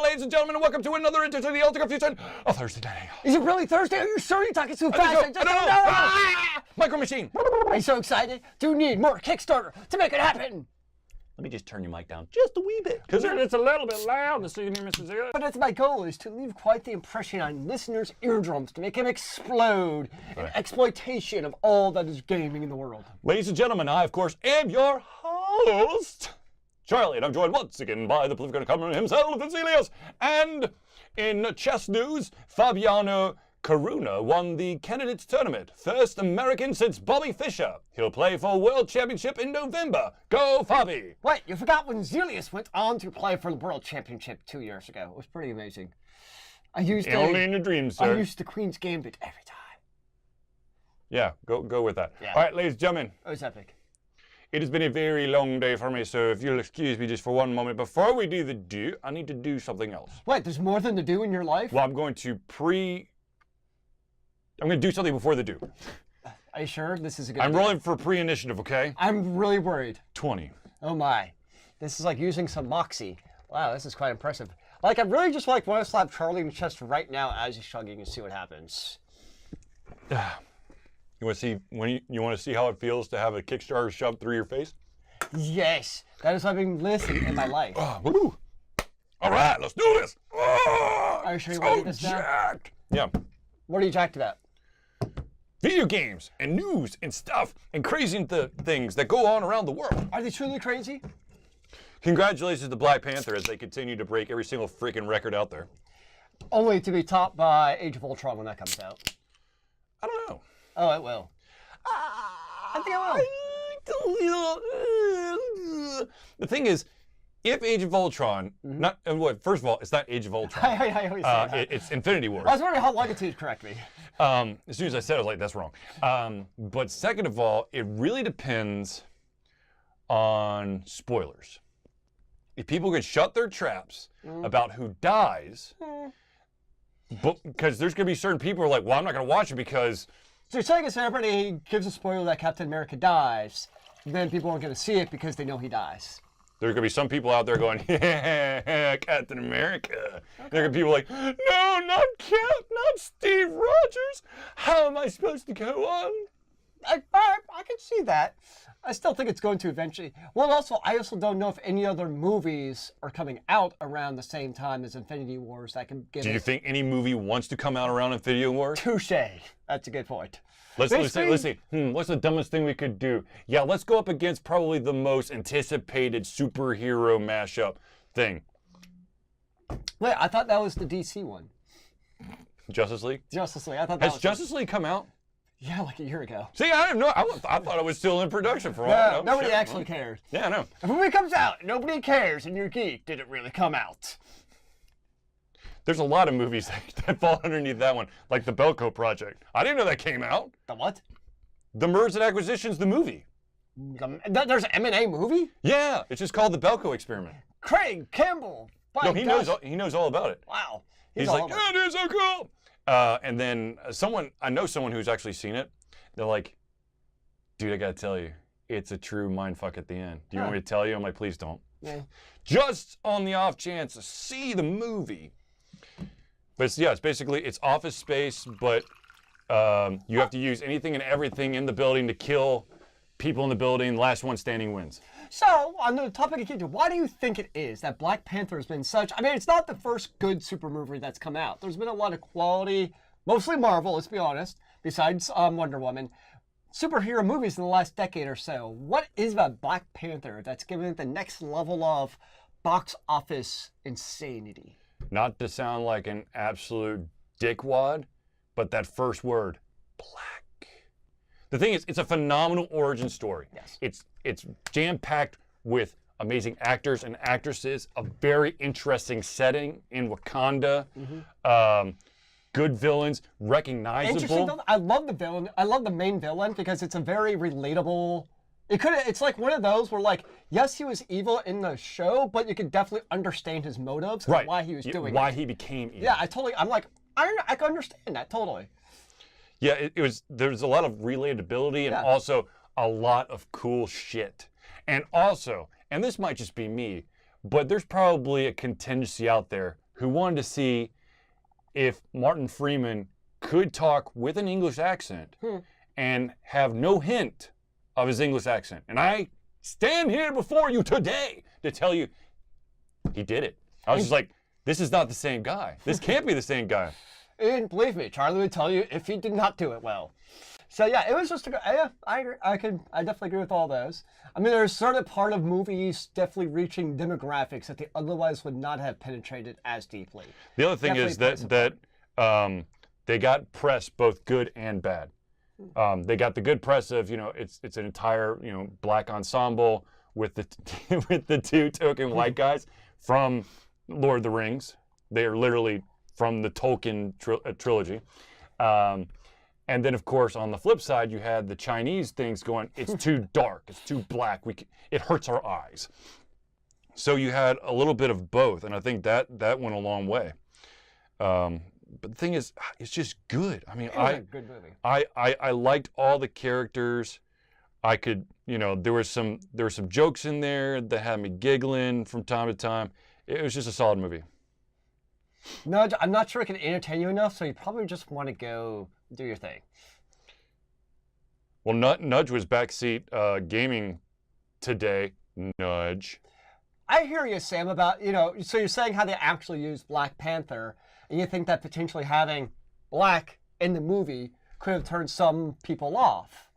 ladies and gentlemen, and welcome to another edition of the Alter Confusion of Thursday night. Is it really Thursday? Are you sure you're talking so fast? I don't know. Micro Machine. Are you so excited? Do you need more Kickstarter to make it happen? Let me just turn your mic down just a wee bit. Because it's a little bit loud this evening, Mr. Zealeus. But that's my goal, is to leave quite the impression on listeners' eardrums to make them explode in exploitation of all that is gaming in the world. Ladies and gentlemen, I, of course, am your host, Charlie, and I'm joined once again by the political cameraman himself, Zealeus. And in chess news, Fabiano Caruana won the candidates tournament. First American since Bobby Fischer. He'll play for World Championship in November. Go, Fabi! Wait, you forgot when Zealeus went on to play for the World Championship 2 years ago. It was pretty amazing. Only in your dreams, sir. I used the Queen's Gambit every time. Yeah, go with that. Yeah. All right, ladies and gentlemen. It was epic. It has been a very long day for me, so if you'll excuse me just for one moment. Before we do the do, I need to do something else. Wait, there's more than the do in your life? Well, I'm going to do something before the do. Are you sure this is a good I'm idea? rolling for pre-initiative, okay? I'm really worried. 20. Oh my. This is like using some moxie. Wow, this is quite impressive. Like, I really just want to slap Charlie in the chest right now as he's chugging and see what happens. You want to see you want to see how it feels to have a Kickstarter shoved through your face? Yes, that is what I've been missing in my life. Woo! All right, let's do this. Are you sure you want to do this now? Jacked. Yeah. What are you jacked about? Video games and news and stuff and crazy things that go on around the world. Are they truly crazy? Congratulations to Black Panther as they continue to break every single freaking record out there. Only to be topped by Age of Ultron when that comes out. I don't know. Oh, it will. I think it will. The thing is, if Age of Ultron, first of all, it's not Age of Ultron. I always say that. It's Infinity War. I was wondering how long it took to correct me. As soon as I said it, I was like, that's wrong. But second of all, it really depends on spoilers. If people can shut their traps about who dies, but because there's going to be certain people who are like, well, I'm not going to watch it because... So you're saying if everybody gives a spoiler that Captain America dies, then people aren't going to see it because they know he dies. There's going to be some people out there going, yeah, Captain America. Okay. There are going to be people like, no, not Cap, not Steve Rogers. How am I supposed to go on? I can see that. I still think it's going to eventually. Well, I also don't know if any other movies are coming out around the same time as Infinity Wars that can give. Do you think any movie wants to come out around Infinity Wars? Touche. That's a good point. Let's see. What's the dumbest thing we could do? Yeah, let's go up against probably the most anticipated superhero mashup thing. Wait, I thought that was the DC one. Justice League? Justice League. I thought that was. Has Justice League come out? Yeah, like a year ago. See, I didn't know. I thought it was still in production for all I know. Nobody actually cares. Yeah, I know. If a movie comes out, nobody cares, and you're geek. Did it really come out? There's a lot of movies that fall underneath that one, like the Belko Project. I didn't know that came out. The what? The Mergers and Acquisitions, the movie. There's an M&A movie? Yeah, it's just called the Belko Experiment. Craig Campbell. No, he knows all about it. Wow. He's like, yeah, it is so cool. And then I know someone who's actually seen it. They're like, dude, I gotta tell you, it's a true mindfuck at the end. Do you want me to tell you? I'm like, please don't. Yeah. Just on the off chance to see the movie. But it's basically, it's Office Space, but you have to use anything and everything in the building to kill people in the building. Last one standing wins. So, on the topic of Kingdom, why do you think it is that Black Panther has been such... I mean, it's not the first good super movie that's come out. There's been a lot of quality, mostly Marvel, let's be honest, besides Wonder Woman, superhero movies in the last decade or so. What is about Black Panther that's given it the next level of box office insanity? Not to sound like an absolute dickwad, but that first word, black. The thing is, it's a phenomenal origin story. Yes. It's jam-packed with amazing actors and actresses, a very interesting setting in Wakanda, good villains, recognizable. Interesting. I love the villain. I love the main villain because it's a very relatable. It's like one of those where, like, yes, he was evil in the show, but you could definitely understand his motives and why he was doing it. Why he became evil. Yeah, I can understand that totally. Yeah, there's a lot of relatability and also a lot of cool shit. And also, and this might just be me, but there's probably a contingency out there who wanted to see if Martin Freeman could talk with an English accent and have no hint of his English accent. And I stand here before you today to tell you he did it. I was just like, this is not the same guy. This can't be the same guy. And believe me, Charlie would tell you if he did not do it well. So yeah, it was just I agree. I definitely agree with all those. I mean, there's certain part of movies definitely reaching demographics that they otherwise would not have penetrated as deeply. The other thing is that they got press both good and bad. They got the good press of, it's an entire, black ensemble with the with the two token white guys from Lord of the Rings. They are literally from the Tolkien trilogy. And then, of course, on the flip side, you had the Chinese things going, it's too dark, it's too black, it hurts our eyes. So you had a little bit of both, and I think that went a long way. But the thing is, it's just good. I mean, It was a good movie. I liked all the characters. I could, there were some jokes in there that had me giggling from time to time. It was just a solid movie. Nudge, I'm not sure it can entertain you enough, so you probably just want to go do your thing. Well, Nudge was backseat gaming today. Nudge. I hear you, Sam, about, so you're saying how they actually used Black Panther, and you think that potentially having black in the movie could have turned some people off.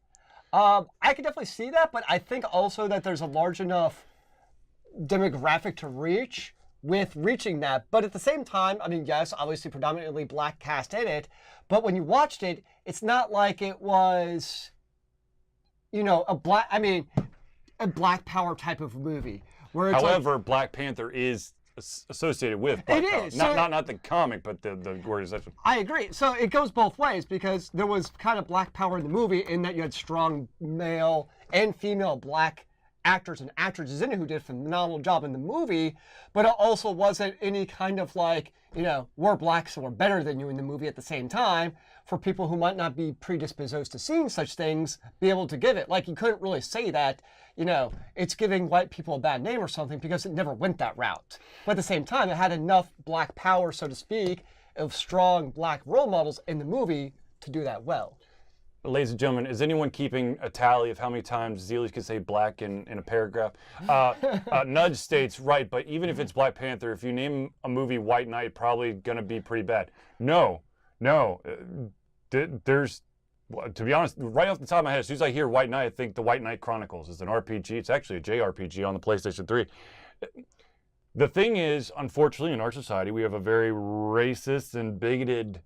I could definitely see that, but I think also that there's a large enough demographic to reach with reaching that. But at the same time, I mean, yes, obviously predominantly black cast in it, but when you watched it, it's not like it was, a black power type of movie. Where it's However, Black Panther is associated with Black Power. is, Not the comic, but the organization. I agree. So it goes both ways because there was kind of black power in the movie in that you had strong male and female black actors and actresses in it who did a phenomenal job in the movie, but it also wasn't any kind of like, we're black so we're better than you in the movie at the same time for people who might not be predisposed to seeing such things, be able to give it. Like you couldn't really say that, it's giving white people a bad name or something because it never went that route. But at the same time, it had enough black power, so to speak, of strong black role models in the movie to do that well. Ladies and gentlemen, is anyone keeping a tally of how many times Zealeus can say black in a paragraph? Nudge states, right, but even if it's Black Panther, if you name a movie White Knight, probably going to be pretty bad. No. There's, to be honest, right off the top of my head, as soon as I hear White Knight, I think the White Knight Chronicles is an RPG. It's actually a JRPG on the PlayStation 3. The thing is, unfortunately, in our society, we have a very racist and bigoted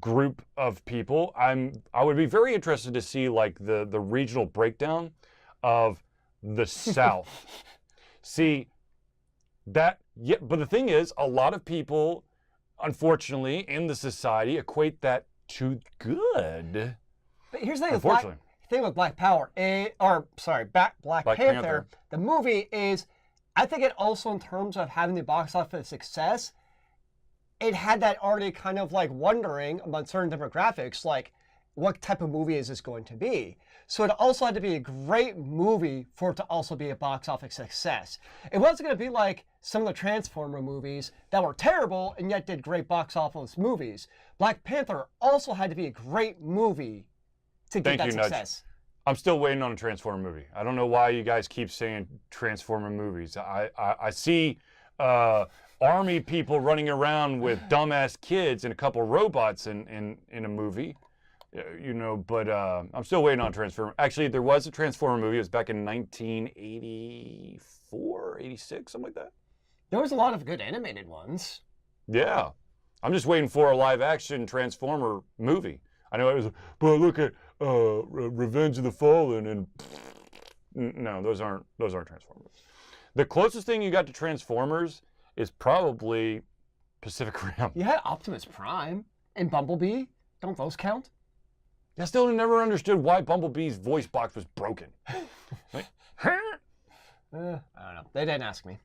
group of people. I would be very interested to see like the regional breakdown of the South. See that, yeah, but the thing is, a lot of people, unfortunately, in the society equate that to good. But here's the thing Unfortunately. with Black Power, Black Panther, the movie is, I think it also in terms of having the box office success, it had that already kind of like wondering among certain demographics, like what type of movie is this going to be? So it also had to be a great movie for it to also be a box office success. It wasn't going to be like some of the Transformer movies that were terrible and yet did great box office movies. Black Panther also had to be a great movie to get that success. Nudge. I'm still waiting on a Transformer movie. I don't know why you guys keep saying Transformer movies. I see army people running around with dumbass kids and a couple robots in a movie, but I'm still waiting on Transformer. Actually, there was a Transformer movie. It was back in 1984, 86, something like that. There was a lot of good animated ones. Yeah. I'm just waiting for a live action Transformer movie. I know it was, but look at Revenge of the Fallen and no, those aren't Transformers. The closest thing you got to Transformers is probably Pacific Rim. You had Optimus Prime and Bumblebee. Don't those count? I still never understood why Bumblebee's voice box was broken. Like, I don't know. They didn't ask me.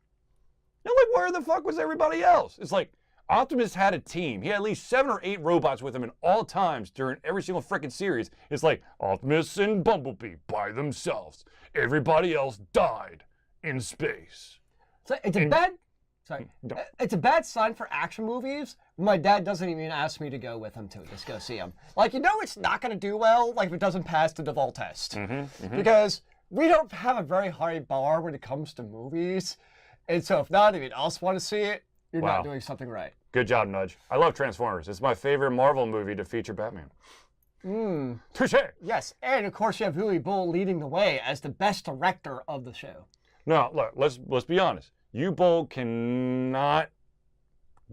Where the fuck was everybody else? It's like Optimus had a team. He had at least 7 or 8 robots with him at all times during every single freaking series. It's like Optimus and Bumblebee by themselves. Everybody else died in space. So it's a bad Sorry. It's a bad sign for action movies. My dad doesn't even ask me to go with him to just go see them. Like, it's not going to do well, like, if it doesn't pass the Duvall test. Because we don't have a very high bar when it comes to movies. And so if not even us want to see it, you're not doing something right. Good job, Nudge. I love Transformers. It's my favorite Marvel movie to feature Batman. Touche. Yes, and of course you have Uwe Boll leading the way as the best director of the show. No, look, let's be honest. Uwe Boll cannot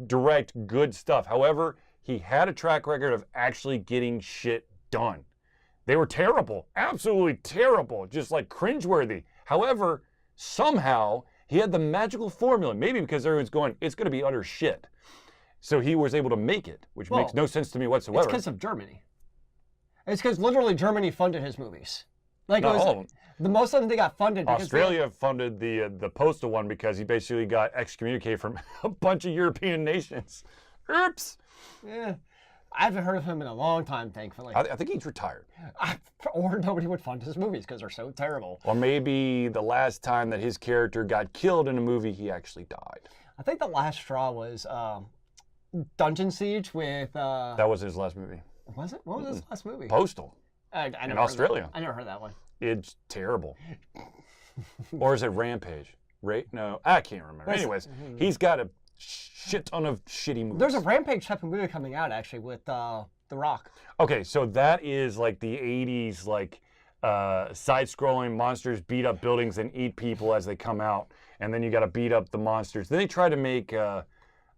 direct good stuff. However, he had a track record of actually getting shit done. They were terrible, absolutely terrible, just like cringeworthy. However, somehow he had the magical formula, maybe because everyone's going, it's going to be utter shit. So he was able to make it, which makes no sense to me whatsoever. It's because of Germany. It's because literally Germany funded his movies. Like, Not all of them. The most of them they got funded because Australia funded the postal one because he basically got excommunicated from a bunch of European nations. Oops. Yeah. I haven't heard of him in a long time, thankfully. I think he's retired. Or nobody would fund his movies because they're so terrible. Or maybe the last time that his character got killed in a movie, he actually died. I think the last straw was Dungeon Siege with... That was his last movie. Was it? What was his last movie? Postal. In Australia. I never heard that one. It's terrible. Or is it Rampage? No, I can't remember. Anyways, he's got a shit ton of shitty movies. There's a Rampage type of movie coming out, actually, with The Rock. Okay, so that is like the 80s, like side-scrolling monsters beat up buildings and eat people as they come out. And then you got to beat up the monsters. Then they try to make...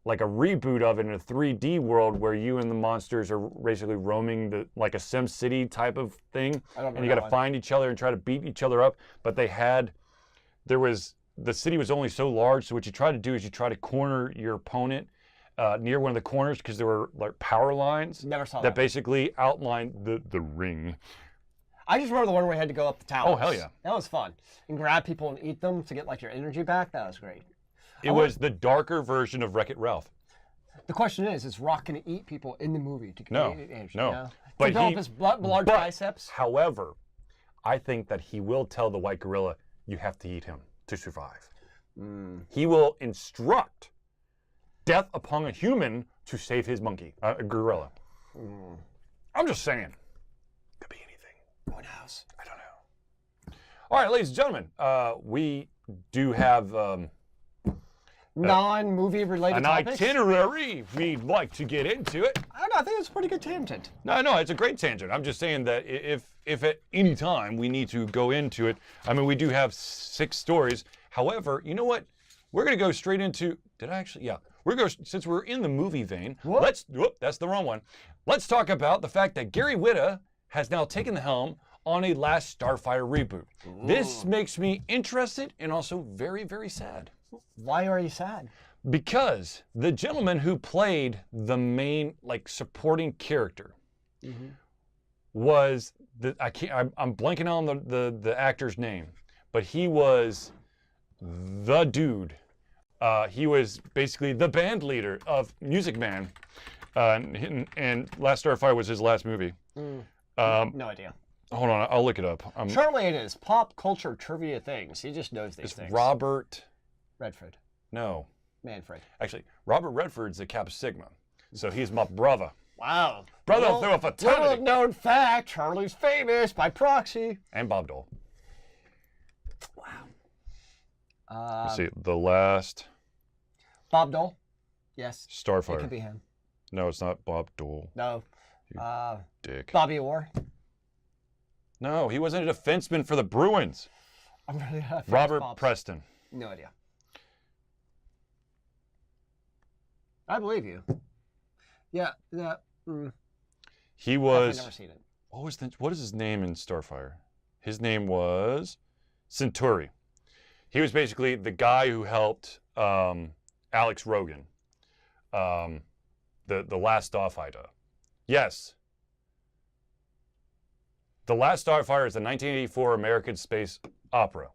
like a reboot of it in a 3D world where you and the monsters are basically roaming like a Sim City type of thing. And you got to find each other and try to beat each other up. But the city was only so large, so what you try to do is you try to corner your opponent near one of the corners because there were like power lines that basically outlined the ring. I just remember the one where you had to go up the towers. Oh, hell yeah. That was fun. And grab people and eat them to get like your energy back. That was great. It was the darker version of Wreck-It Ralph. The question is Rock going to eat people in the movie? No. But develop his large biceps? However, I think that he will tell the white gorilla, you have to eat him to survive. He will instruct death upon a human to save his monkey, a gorilla. I'm just saying. Could be anything. Who knows? I don't know. All right, ladies and gentlemen, we do have... non-movie related topics? An itinerary. We'd like to get into it. I don't know. I think it's a pretty good tangent. No, it's a great tangent. I'm just saying that if at any time we need to go into it, I mean, we do have 6 stories. However, you know what? We're going to go straight into... Did I actually? Yeah. Since we're in the movie vein, that's the wrong one. Let's talk about the fact that Gary Whitta has now taken the helm on a Last Starfighter reboot. This makes me interested and also very, very sad. Why are you sad? Because the gentleman who played the main, like, supporting character was I'm blanking on the actor's name, but he was the dude. He was basically the band leader of Music Man, and Last Starfighter was his last movie. No idea. Hold on, I'll look it up. Surely it is pop culture trivia things. He just knows these things. Robert Redford. No. Manfred. Actually, Robert Redford's a Kappa Sigma, so he's my brother. Wow. Brother through a fraternity. Little known fact, Charlie's famous by proxy. And Bob Dole. Wow. Let's see, the last... Bob Dole? Yes. Starfighter. It could be him. No, it's not Bob Dole. No. Dick. Bobby Orr? No, he wasn't a defenseman for the Bruins. I'm really not Robert Preston. No idea. I believe you. Yeah. He was... I've never seen it. What is his name in Starfire? His name was Centauri. He was basically the guy who helped Alex Rogan, the Last Starfighter. Yes. The Last Starfighter is a 1984 American space opera.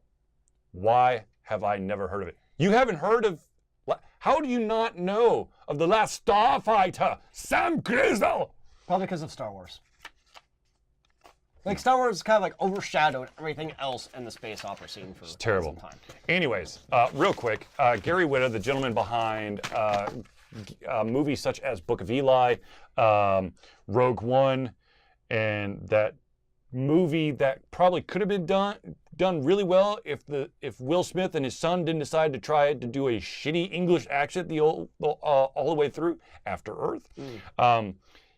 Why have I never heard of it? You haven't heard of... How do you not know of The Last Starfighter? Sam Grizzle! Probably because of Star Wars. Like Star Wars kind of like overshadowed everything else in the space opera scene for terrible. some time. Anyways, real quick, Gary Whitta, the gentleman behind movies such as Book of Eli, Rogue One, and that movie that probably could have been done really well if Will Smith and his son didn't decide to try to do a shitty English accent all the way through, After Earth.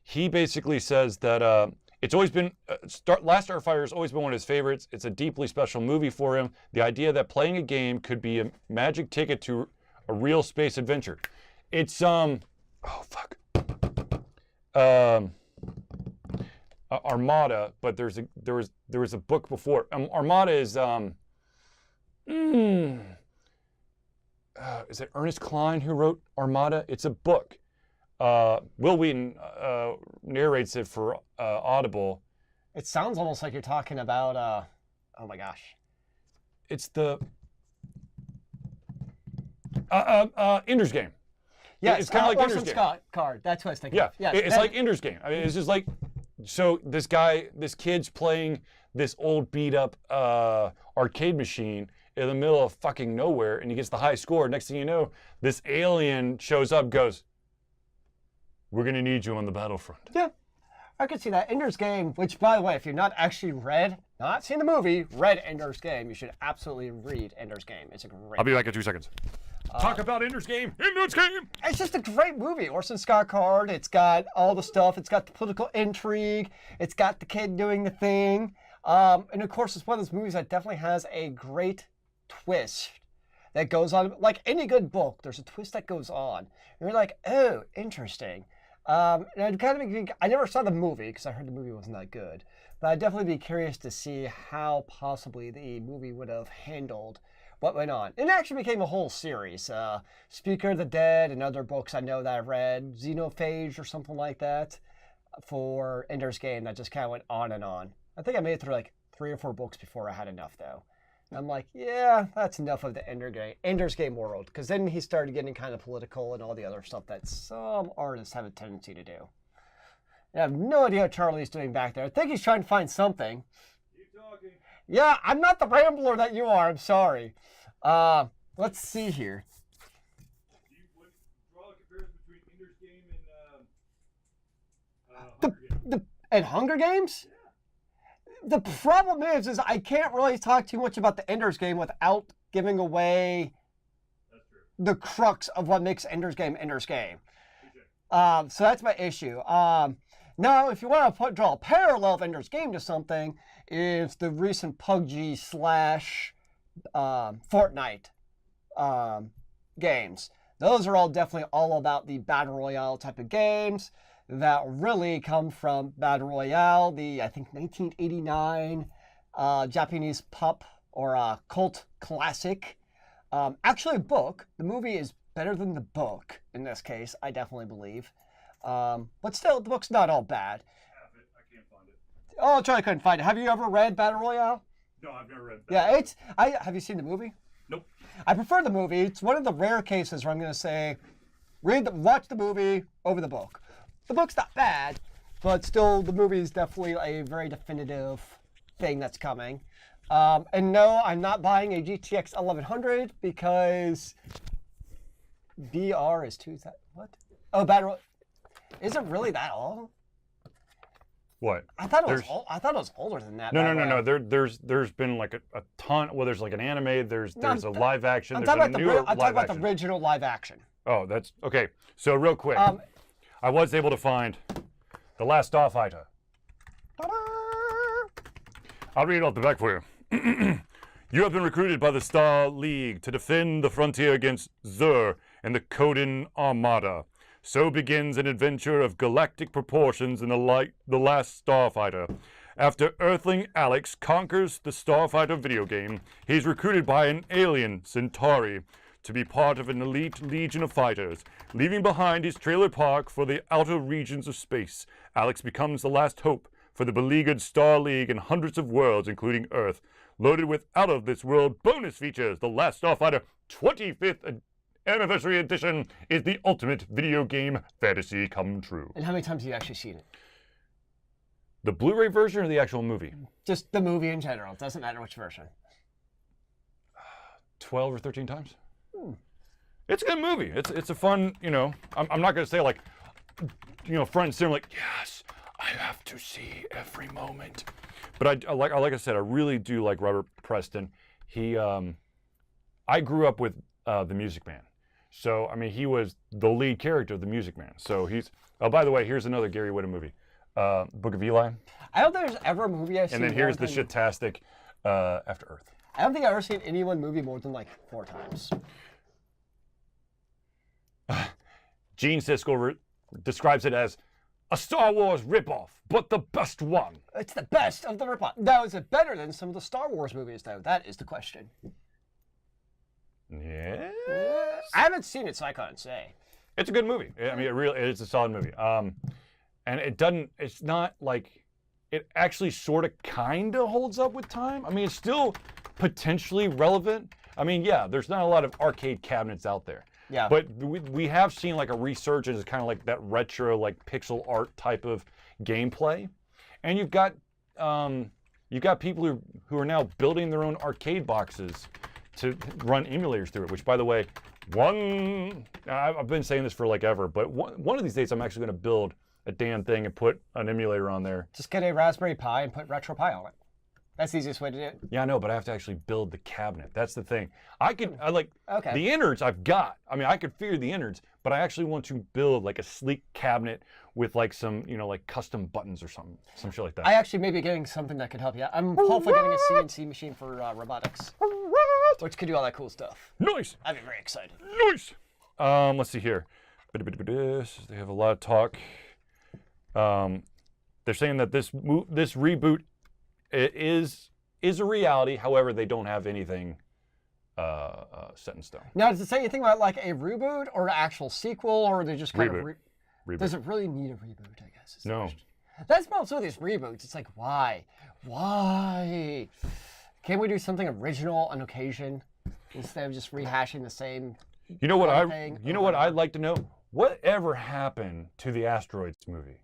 He basically says that it's always been Last Starfighter has always been one of his favorites. It's a deeply special movie for him. The idea that playing a game could be a magic ticket to a real space adventure. It's Armada, but there was a book before. Armada is is it Ernest Cline who wrote Armada? It's a book. Will Wheaton narrates it for Audible. It sounds almost like you're talking about, oh my gosh. It's the Ender's Game. Yeah, it's kind of like Orson Ender's Game. Scott Card. That's what I was thinking. Yeah, of. Yeah, it's like Ender's Game. I mean, it's just like, so this kid's playing this old beat up arcade machine in the middle of fucking nowhere, and he gets the high score. Next thing you know, this alien shows up, goes, "We're gonna need you on the battlefront." Yeah, I could see that. Ender's Game, which, by the way, if you're not actually not seen the movie, read Ender's Game, you should absolutely read Ender's Game. It's a great. I'll be back in 2 seconds. Talk about Ender's Game. Ender's Game. It's just a great movie. Orson Scott Card. It's got all the stuff. It's got the political intrigue. It's got the kid doing the thing. And of course, it's one of those movies that definitely has a great twist that goes on. Like any good book, there's a twist that goes on. And you're like, oh, interesting. And I never saw the movie because I heard the movie wasn't that good. But I'd definitely be curious to see how possibly the movie would have handled what went on. It actually became a whole series. Speaker of the Dead and other books I know that I've read. Xenophage or something like that for Ender's Game that just kind of went on and on. I think I made it through like 3 or 4 books before I had enough though. And I'm like, yeah, that's enough of the Ender's Game world. Because then he started getting kind of political and all the other stuff that some artists have a tendency to do. And I have no idea what Charlie's doing back there. I think he's trying to find something. Keep talking. Yeah, I'm not the rambler that you are. I'm sorry. Let's see here. Do you draw a comparison between Ender's Game and Hunger Games? And Hunger Games? Yeah. The problem is I can't really talk too much about the Ender's Game without giving away the crux of what makes Ender's Game Ender's Game. Okay. So that's my issue. Now, if you want to draw a parallel of Ender's Game to something, is the recent PUBG / Fortnite games. Those are all definitely all about the Battle Royale type of games that really come from Battle Royale, the, I think, 1989 Japanese pop or cult classic. Actually a book. The movie is better than the book in this case, I definitely believe. But still, the book's not all bad. I can't find it. Oh, Charlie couldn't find it. Have you ever read Battle Royale? No, I've never read that. Yeah, have you seen the movie? Nope. I prefer the movie. It's one of the rare cases where I'm going to say, watch the movie over the book. The book's not bad, but still, the movie is definitely a very definitive thing that's coming. And no, I'm not buying a GTX 1100 because VR is 2000. What? Oh, Battle. Is it really that old? What? I thought it was older than that. No. There's been like a ton. Well, there's like an anime. There's a live action. I'm there's talking about action. the original live action. Oh, that's okay. So real quick, I was able to find the Last Starfighter. I'll read it off the back for you. You have been recruited by the Star League to defend the frontier against Zur and the Coden Armada. So begins an adventure of galactic proportions in the Last Starfighter. After Earthling Alex conquers the Starfighter video game, he is recruited by an alien, Centauri, to be part of an elite legion of fighters. Leaving behind his trailer park for the outer regions of space, Alex becomes the last hope for the beleaguered Star League and hundreds of worlds, including Earth. Loaded with out-of-this-world bonus features, The Last Starfighter 25th Anniversary Edition is the ultimate video game fantasy come true. And how many times have you actually seen it? The Blu-ray version or the actual movie? Just the movie in general. It doesn't matter which version. 12 or 13 times. It's a good movie. It's a fun, you know, I'm not going to say like, you know, front and center like, yes, I have to see every moment. But like I said, I really do like Robert Preston. I grew up with The Music Man. So, I mean, he was the lead character of The Music Man. So oh, by the way, here's another Gary Whitta movie. Book of Eli. I don't think there's ever a movie I've seen. And then here's the shitastic After Earth. I don't think I've ever seen any one movie more than like 4 times. Gene Siskel describes it as a Star Wars ripoff, but the best one. It's the best of the ripoff. Now, is it better than some of the Star Wars movies, though? That is the question. Yes. I haven't seen it, so I can't say. It's a good movie. I mean, it's a solid movie. And it's not like, it actually sort of kind of holds up with time. I mean, it's still potentially relevant. I mean, yeah, there's not a lot of arcade cabinets out there. Yeah. But we have seen like a resurgence, kind of like that retro, like pixel art type of gameplay. And you've got people who are now building their own arcade boxes to run emulators through it, which, by the way, I've been saying this for like ever, but one of these days I'm actually going to build a damn thing and put an emulator on there. Just get a Raspberry Pi and put RetroPie on it. That's the easiest way to do it. Yeah, I know, but I have to actually build the cabinet. That's the thing. Okay. The innards I've got. I mean, I could figure the innards, but I actually want to build like a sleek cabinet with like some, you know, like custom buttons or some shit like that. I actually may be getting something that could help you out. I'm hopefully getting a CNC machine for robotics, which could do all that cool stuff. Nice. I'd be very excited. Nice. Let's see here. They have a lot of talk. They're saying that this reboot is a reality. However, they don't have anything set in stone. Now, does it say anything about like a reboot or an actual sequel, or are they just kind Reboot. of Does it really need a reboot? I guess. No. That's also with these reboots. It's like, why? Why? Can't we do something original on occasion instead of just rehashing the same? You know what thing I'd like to know? Whatever happened to the Asteroids movie?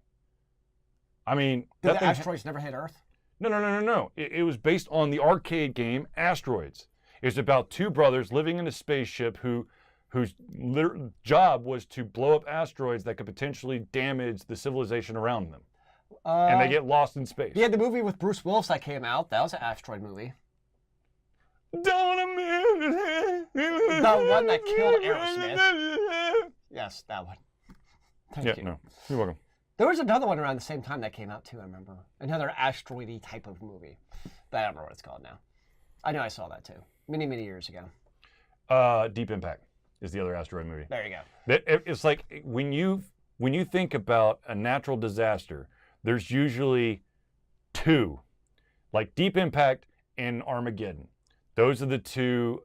I mean, Did the asteroids never hit Earth? No. It was based on the arcade game Asteroids. It's about 2 brothers living in a spaceship whose job was to blow up asteroids that could potentially damage the civilization around them. And they get lost in space. Yeah, the movie with Bruce Willis that came out, that was an asteroid movie. Don't The one that killed Aerosmith. Yes, that one. Thank you. No, you're welcome. There was another one around the same time that came out too, I remember. Another asteroid-y type of movie. But I don't remember what it's called now. I know I saw that too. Many, many years ago. Deep Impact is the other asteroid movie. There you go. It's like when you think about a natural disaster, there's usually 2, like Deep Impact and Armageddon. Those are the 2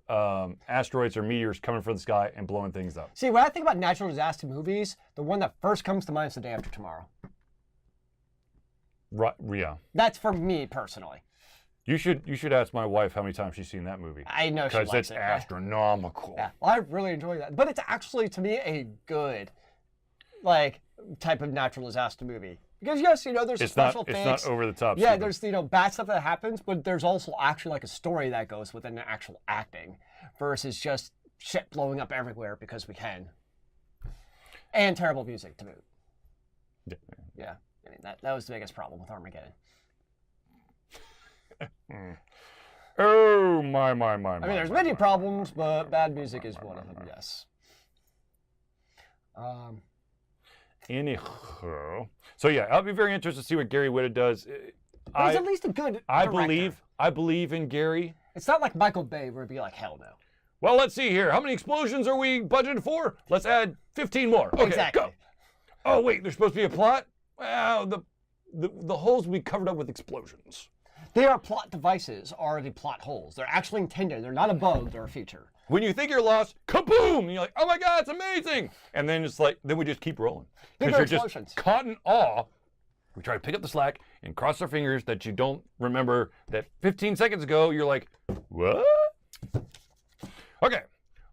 asteroids or meteors coming from the sky and blowing things up. See, when I think about natural disaster movies, the one that first comes to mind is The Day After Tomorrow. Right, yeah. That's for me personally. You should ask my wife how many times she's seen that movie. I know she likes it. Because it's astronomical. Yeah, well, I really enjoy that. But it's actually, to me, a good, like, type of natural disaster movie. Because yes, you know, there's special things. It's not over the top. Yeah, stupid. there's, you know, bad stuff that happens, but there's also actually like a story that goes within the actual acting versus just shit blowing up everywhere because we can. And terrible music to boot. Yeah. I mean, that was the biggest problem with Armageddon. Oh, my. I mean, there's many problems, but bad music is one of them, yes. Anyhow, so yeah, I'll be very interested to see what Gary Whitta does. He's at least a good director. I believe in Gary. It's not like Michael Bay where it'd be like, hell no. Well, let's see here. How many explosions are we budgeted for? Let's add 15 more. Okay, exactly. Go. Oh wait, there's supposed to be a plot? Well, the holes will be covered up with explosions. They are plot devices, are the plot holes. They're actually intended. They're not a bug, they're a feature. When you think you're lost, kaboom! And you're like, oh my God, it's amazing! And then it's like, then we just keep rolling. Because you're just caught in awe. We try to pick up the slack and cross our fingers that you don't remember that 15 seconds ago, you're like, what? Okay,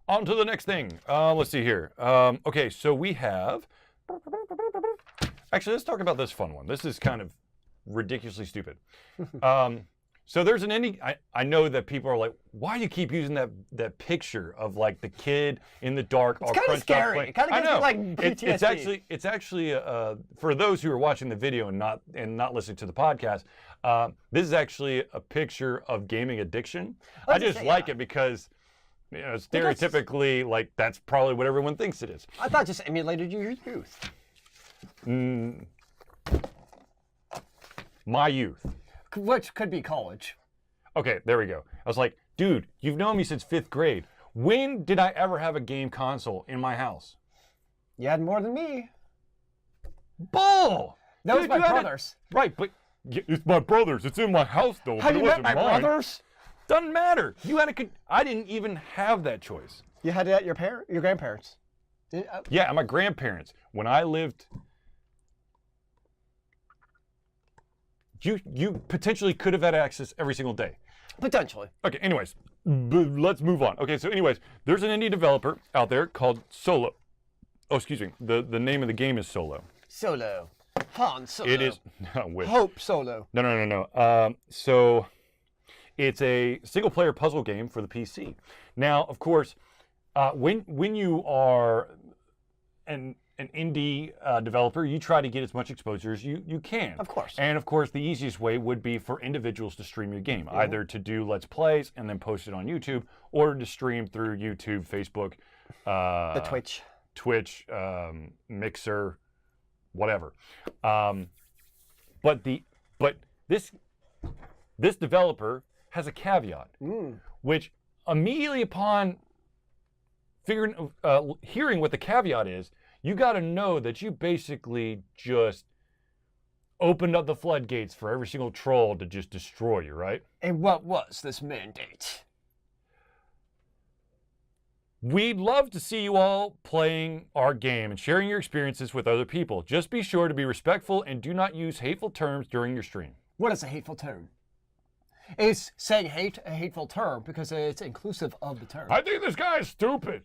on to the next thing. Let's see here. Okay, so we have, actually, let's talk about this fun one. This is kind of ridiculously stupid. So there's an ending. I know that people are like, why do you keep using that picture of like the kid in the dark? It's kind of scary. It kind of gives me like PTSD. It's actually for those who are watching the video and not listening to the podcast. This is actually a picture of gaming addiction. I just like it because, you know, stereotypically, like that's probably what everyone thinks it is. I thought it just emulated your youth. My youth. Which could be college. Okay, there we go. I was like, dude, you've known me since 5th grade. When did I ever have a game console in my house? You had more than me. Bull! That was my brother's. Right, but it's my brother's. It's in my house, though. How you met my brothers? Doesn't matter. You had I didn't even have that choice. You had it at your grandparents? Yeah, at my grandparents. When I lived... You potentially could have had access every single day. Potentially. Okay, anyways, let's move on. Okay, so anyways, there's an indie developer out there called Solo. Oh, excuse me. The name of the game is Solo. Solo. Han Solo. It is... Hope Solo. No. So it's a single-player puzzle game for the PC. Now, of course, when you are an indie developer, you try to get as much exposure as you can. Of course. And of course, the easiest way would be for individuals to stream your game, either to do Let's Plays and then post it on YouTube, or to stream through YouTube, Facebook, the Twitch, Mixer, whatever. But this developer has a caveat, which immediately upon hearing what the caveat is, you got to know that you basically just opened up the floodgates for every single troll to just destroy you, right? And what was this mandate? We'd love to see you all playing our game and sharing your experiences with other people. Just be sure to be respectful and do not use hateful terms during your stream. What is a hateful term? Is saying hate a hateful term because it's inclusive of the term? I think this guy is stupid.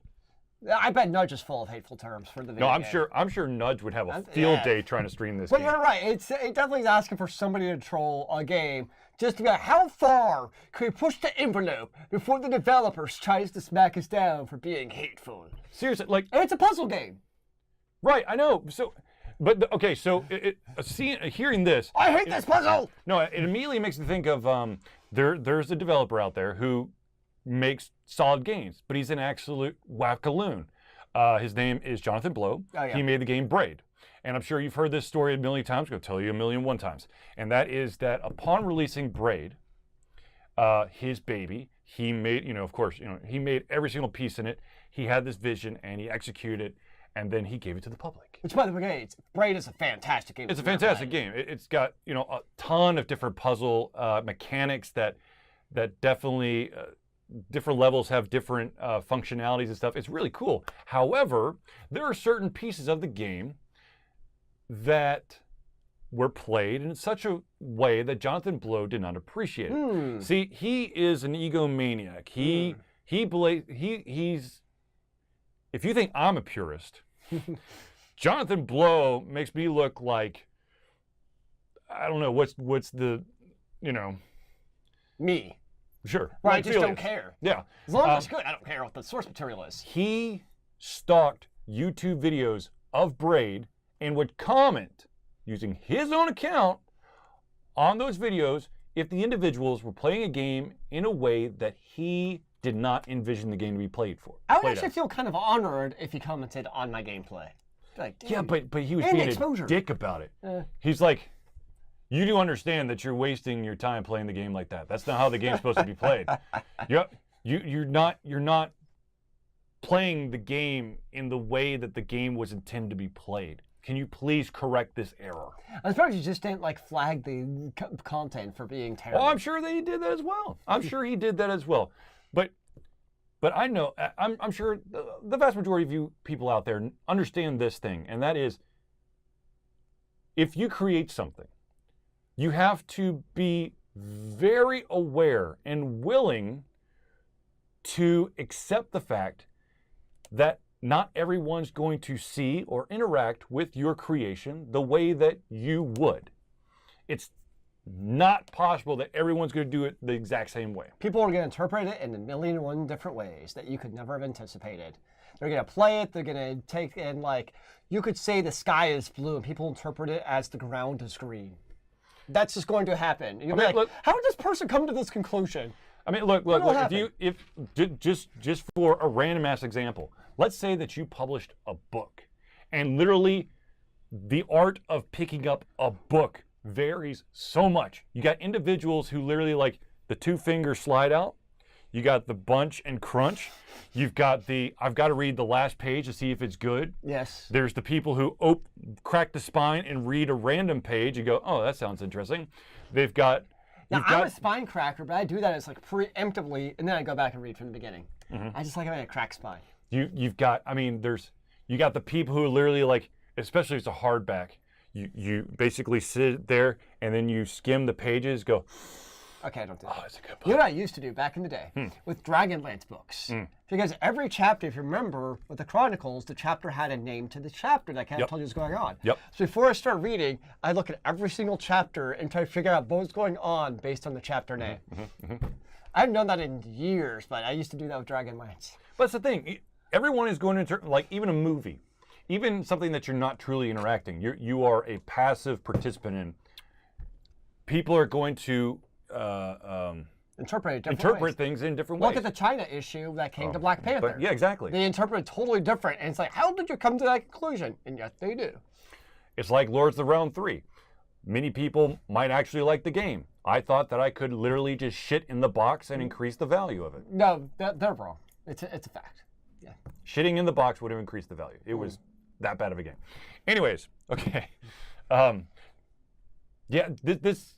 I bet Nudge is full of hateful terms for the video No, game. I'm sure Nudge would have a field day trying to stream this But game. you're right. It definitely is asking for somebody to troll a game just to be like, how far can we push the envelope before the developers tries to smack us down for being hateful? Seriously, like... And it's a puzzle game. Right, I know. So, but okay, so hearing this... I hate this puzzle! No, it immediately makes me think of there's a developer out there who makes solid games, but he's an absolute wackaloon. His name is Jonathan Blow. Oh, yeah. He made the game Braid. And I'm sure you've heard this story a million times. I'm going to tell you a million one times. And that is that upon releasing Braid, his baby, he made, of course, he made every single piece in it. He had this vision and he executed it, and then he gave it to the public. Which, by the way, Braid is a fantastic game. It's a fantastic game. It's got, a ton of different puzzle mechanics that definitely... different levels have different functionalities and stuff. It's really cool. However, there are certain pieces of the game that were played in such a way that Jonathan Blow did not appreciate it. See, he is an egomaniac. He's. If you think I'm a purist, Jonathan Blow makes me look like, I don't know, what's the, Me. Sure. Right, I just don't care. Yeah. As long as it's good, I don't care what the source material is. He stalked YouTube videos of Braid and would comment using his own account on those videos if the individuals were playing a game in a way that he did not envision the game to be played for. I would actually feel kind of honored if he commented on my gameplay. Like, yeah, but he was being a dick about it. He's like, you do understand that you're wasting your time playing the game like that. That's not how the game's supposed to be played. You're not playing the game in the way that the game was intended to be played. Can you please correct this error? I suppose you just didn't flag the content for being terrible. Oh, I'm sure that he did that as well. I'm sure he did that as well. But I know, I'm sure the vast majority of you people out there understand this thing, and that is, if you create something, you have to be very aware and willing to accept the fact that not everyone's going to see or interact with your creation the way that you would. It's not possible that everyone's going to do it the exact same way. People are going to interpret it in a million and one different ways that you could never have anticipated. They're going to play it. They're going to take in, like, you could say the sky is blue and people interpret it as the ground is green. That's just going to happen. And you'll be like, look, how did this person come to this conclusion? I mean, look. If just for a random ass example, let's say that you published a book, and literally, the art of picking up a book varies so much. You got individuals who literally like the 2-finger slide out. You got the bunch and crunch. You've got the, I've got to read the last page to see if it's good. Yes. There's the people who crack the spine and read a random page and go, oh, that sounds interesting. They've got... Now, I'm a spine cracker, but I do that as like preemptively, and then I go back and read from the beginning. I just like having a crack spine. You've got, I mean, you got the people who literally like, especially if it's a hardback, you basically sit there and then you skim the pages, go... Okay, I don't do that. Oh, it's a good book. You know what I used to do back in the day with Dragonlance books? Because every chapter, if you remember, with the Chronicles, the chapter had a name to the chapter that kind of told you what's going on. Yep. So before I start reading, I look at every single chapter and try to figure out what's going on based on the chapter name. I haven't done that in years, but I used to do that with Dragonlance. But that's the thing. Everyone is going to, like, even a movie, even something that you're not truly interacting, you are a passive participant in. People are going to interpret things in different ways. Look at the China issue that came to Black Panther. Yeah, exactly. They interpret it totally different, and it's like, how did you come to that conclusion? And yet they do. It's like Lords of the Realm 3. Many people might actually like the game. I thought that I could literally just shit in the box and increase the value of it. No, they're wrong. It's a fact. Yeah. Shitting in the box would have increased the value. It was that bad of a game. Anyways, okay. Yeah, this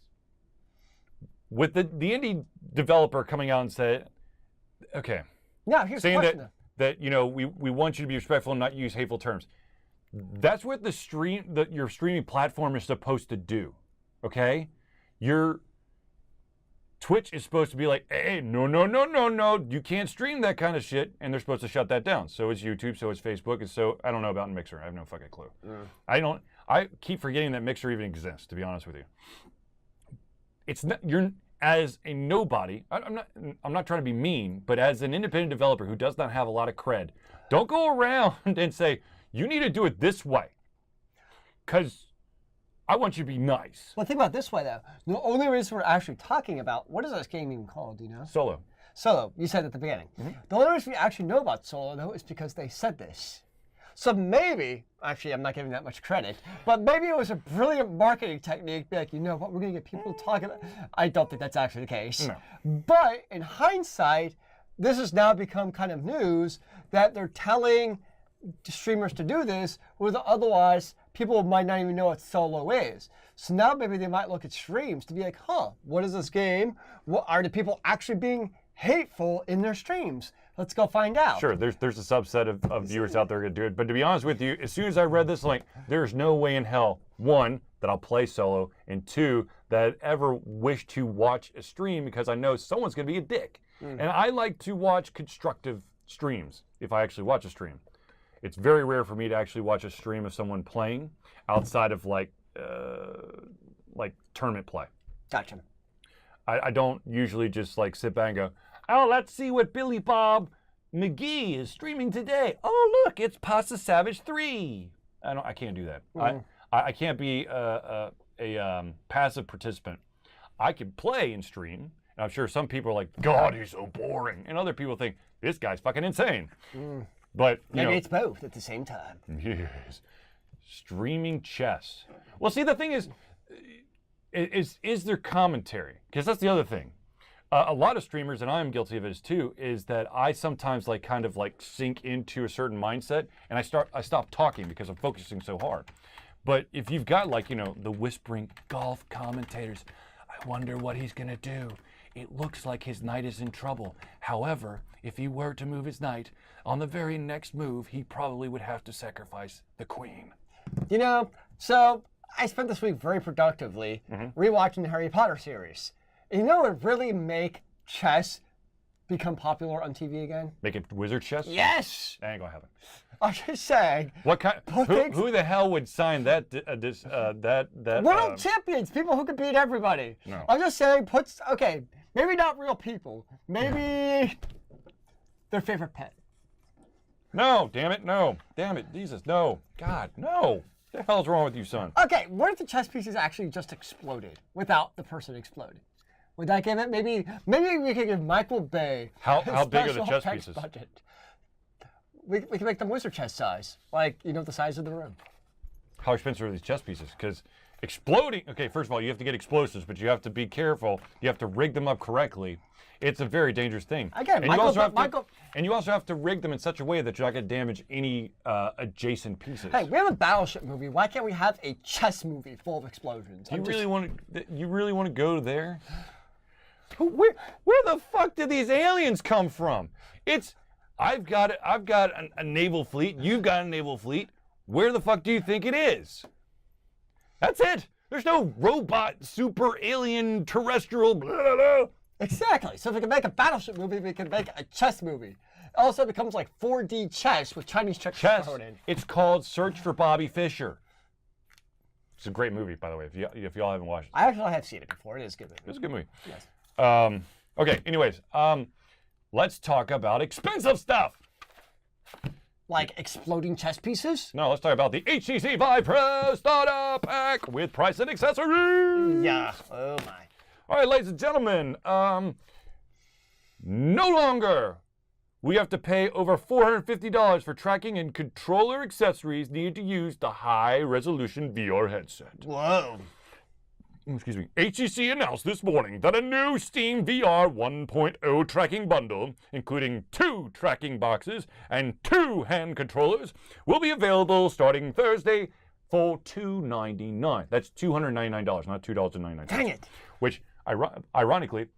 with the indie developer coming out and said, okay, now here's saying the question, that you know we want you to be respectful and not use hateful terms. That's what your streaming platform is supposed to do. Okay, your Twitch is supposed to be like, hey, no, you can't stream that kind of shit, and they're supposed to shut that down. So is YouTube, so is Facebook, and so I don't know about Mixer. I have no fucking clue. I keep forgetting that Mixer even exists, to be honest with you. It's not, you're as a nobody. I'm not trying to be mean, but as an independent developer who does not have a lot of cred, don't go around and say you need to do it this way, because I want you to be nice. Well, think about it this way, though. The only reason we're actually talking about, what is this game even called, do you know? Solo. Solo, you said at the beginning. The only reason we actually know about Solo, though, is because they said this. So maybe, actually I'm not giving that much credit, but maybe it was a brilliant marketing technique, be like, you know what, we're gonna get people to talk about. I don't think that's actually the case. No. But in hindsight, this has now become kind of news that they're telling streamers to do this, where otherwise people might not even know what Solo is. So now maybe they might look at streams to be like, huh, what is this game? What are the people actually being hateful in their streams? Let's go find out. Sure, there's a subset of viewers out there who do it. But to be honest with you, as soon as I read this, like, there's no way in hell, one, that I'll play Solo, and two, that I'd ever wish to watch a stream because I know someone's going to be a dick. And I like to watch constructive streams if I actually watch a stream. It's very rare for me to actually watch a stream of someone playing outside of like tournament play. Gotcha. I don't usually just like sit back and go, oh, let's see what Billy Bob McGee is streaming today. Oh, look, it's Pasta Savage 3. I can't do that. I can't be a passive participant. I can play and stream. And I'm sure some people are like, God, he's so boring. And other people think, this guy's fucking insane. But maybe it's both at the same time. Yes. Streaming chess. Well, see, the thing is there commentary? Because that's the other thing. A lot of streamers, and I'm guilty of it too, is that I sometimes kind of sink into a certain mindset, and I stop talking because I'm focusing so hard. But if you've got the whispering golf commentators, I wonder what he's gonna do. It looks like his knight is in trouble. However, if he were to move his knight, on the very next move, he probably would have to sacrifice the queen. So I spent this week very productively rewatching the Harry Potter series. It would really make chess become popular on TV again? Make it wizard chess? Yes! That ain't gonna happen. I'm just saying. What kind? Who the hell would sign that? World champions, people who can beat everybody. No. I'm just saying, okay, maybe not real people. Maybe their favorite pet. No, damn it, no. Damn it, Jesus, no. God, no. What the hell's wrong with you, son? Okay, what if the chess pieces actually just exploded without the person exploding? Would that give it, maybe we could give Michael Bay How a big are the special chess effects pieces? budget. We can make them wizard chess size, like, the size of the room. How expensive are these chess pieces? Because exploding, okay, first of all, you have to get explosives, but you have to be careful. You have to rig them up correctly. It's a very dangerous thing. Again, and you also have to rig them in such a way that you're not going to damage any adjacent pieces. Hey, we have a battleship movie. Why can't we have a chess movie full of explosions? You really want to go there? Where the fuck did these aliens come from? I've got a naval fleet. You've got a naval fleet. Where the fuck do you think it is? That's it. There's no robot, super alien, terrestrial, blah, blah, blah. Exactly. So if we can make a battleship movie, we can make a chess movie. It also becomes like 4D chess with Chinese checkers thrown in. It's called Search for Bobby Fischer. It's a great movie, by the way, if y'all haven't watched it. I actually have seen it before. It is a good movie. It's a good movie. Yes. Okay, anyways, let's talk about expensive stuff. Like exploding chess pieces? No, let's talk about the HTC Vive Pro Starter Pack with price and accessories. Yeah. Oh my. All right, ladies and gentlemen, no longer we have to pay over $450 for tracking and controller accessories needed to use the high-resolution VR headset. Whoa. Excuse me. HTC announced this morning that a new Steam VR 1.0 tracking bundle, including 2 tracking boxes and 2 hand controllers, will be available starting Thursday for $299. That's $299, not $2.99. Dang it. Which, ironically,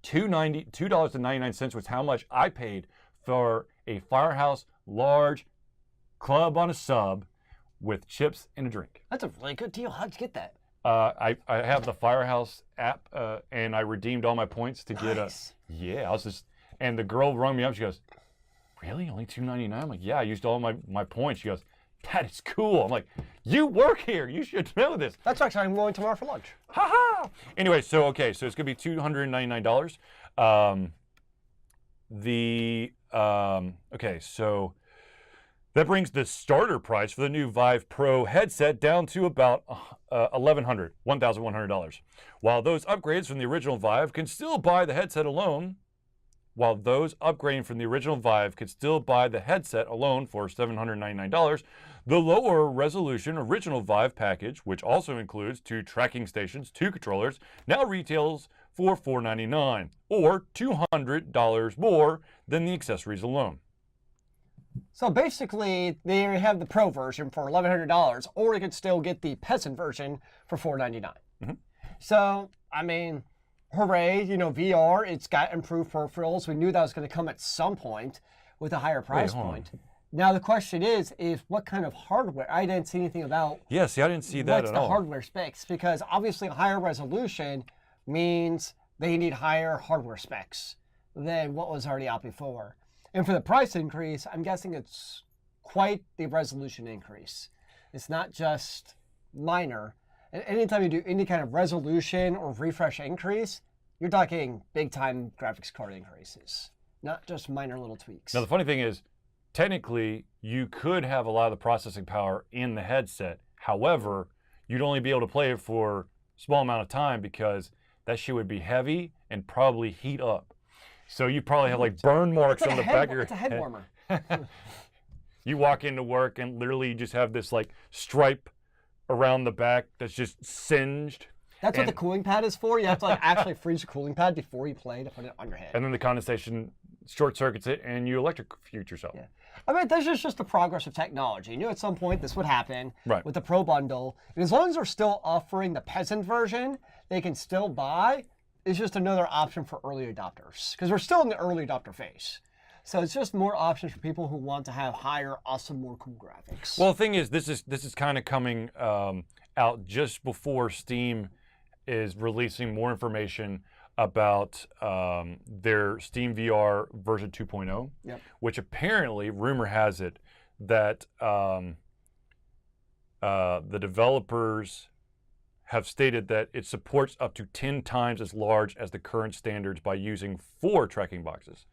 $2.99 was how much I paid for a Firehouse large club on a sub with chips and a drink. That's a really good deal. How'd you get that? I have the Firehouse app, and I redeemed all my points to get a. Yeah, I was just, and the girl rung me up. She goes, "Really? Only $2.99?" I'm like, "Yeah, I used all my points." She goes, "That is cool." I'm like, "You work here. You should know this." That's actually I'm going tomorrow for lunch. Ha ha! Anyway, so it's gonna be $299. So that brings the starter price for the new Vive Pro headset down to about $1,100. While those upgrades from the original Vive can still buy the headset alone, for $799, the lower resolution original Vive package, which also includes 2 tracking stations, 2 controllers, now retails for $499, or $200 more than the accessories alone. So basically, they have the Pro version for $1,100, or you could still get the peasant version for $499. Mm-hmm. So, I mean, hooray, VR, it's got improved peripherals. We knew that was going to come at some point with a higher price point. Now the question is what kind of hardware? I didn't see anything about. Yeah, see, I didn't see that at all. What's the hardware specs? Because obviously a higher resolution means they need higher hardware specs than what was already out before. And for the price increase, I'm guessing it's quite the resolution increase. It's not just minor. And anytime you do any kind of resolution or refresh increase, you're talking big time graphics card increases, not just minor little tweaks. Now the funny thing is, technically, you could have a lot of the processing power in the headset. However, you'd only be able to play it for a small amount of time because that shit would be heavy and probably heat up. So you probably have like burn marks on the back of your head. It's a head warmer. You walk into work and literally you just have this like stripe around the back that's just singed. That's what the cooling pad is for. You have to like actually freeze the cooling pad before you play to put it on your head. And then the condensation short circuits it and you electrocute yourself. Yeah. I mean, this is just the progress of technology. You knew at some point this would happen with the Pro Bundle. And as long as they're still offering the peasant version, they can still buy. It's just another option for early adopters. Because we're still in the early adopter phase. So it's just more options for people who want to have higher, awesome, more cool graphics. Well, the thing is, this is kind of coming out just before Steam is releasing more information about their Steam VR version 2.0, Yep. which apparently, rumor has it, that the developers have stated that it supports up to 10 times as large as the current standards by using 4 tracking boxes.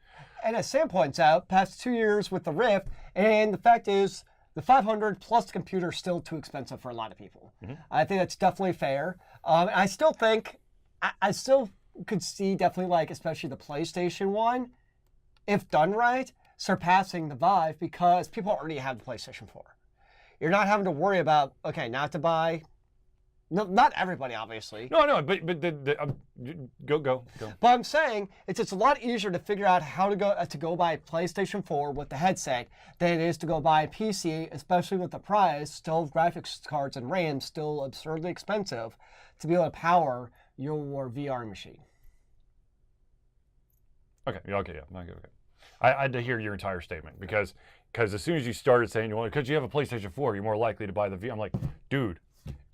And as Sam points out, past 2 years with the Rift, and the fact is, the 500 plus the computer is still too expensive for a lot of people. I think that's definitely fair. I still think, I still could see definitely like, especially the PlayStation one, if done right, surpassing the Vive because people already have the PlayStation 4. You're not having to worry about, okay, not to buy. No, not everybody, obviously. No, but go. But I'm saying it's a lot easier to figure out how to go buy a PlayStation 4 with the headset than it is to go buy a PC, especially with the price, still graphics cards and RAM still absurdly expensive to be able to power your VR machine. Okay. I had to hear your entire statement because as soon as you started saying because you have a PlayStation 4, you're more likely to buy the VR. I'm like, dude,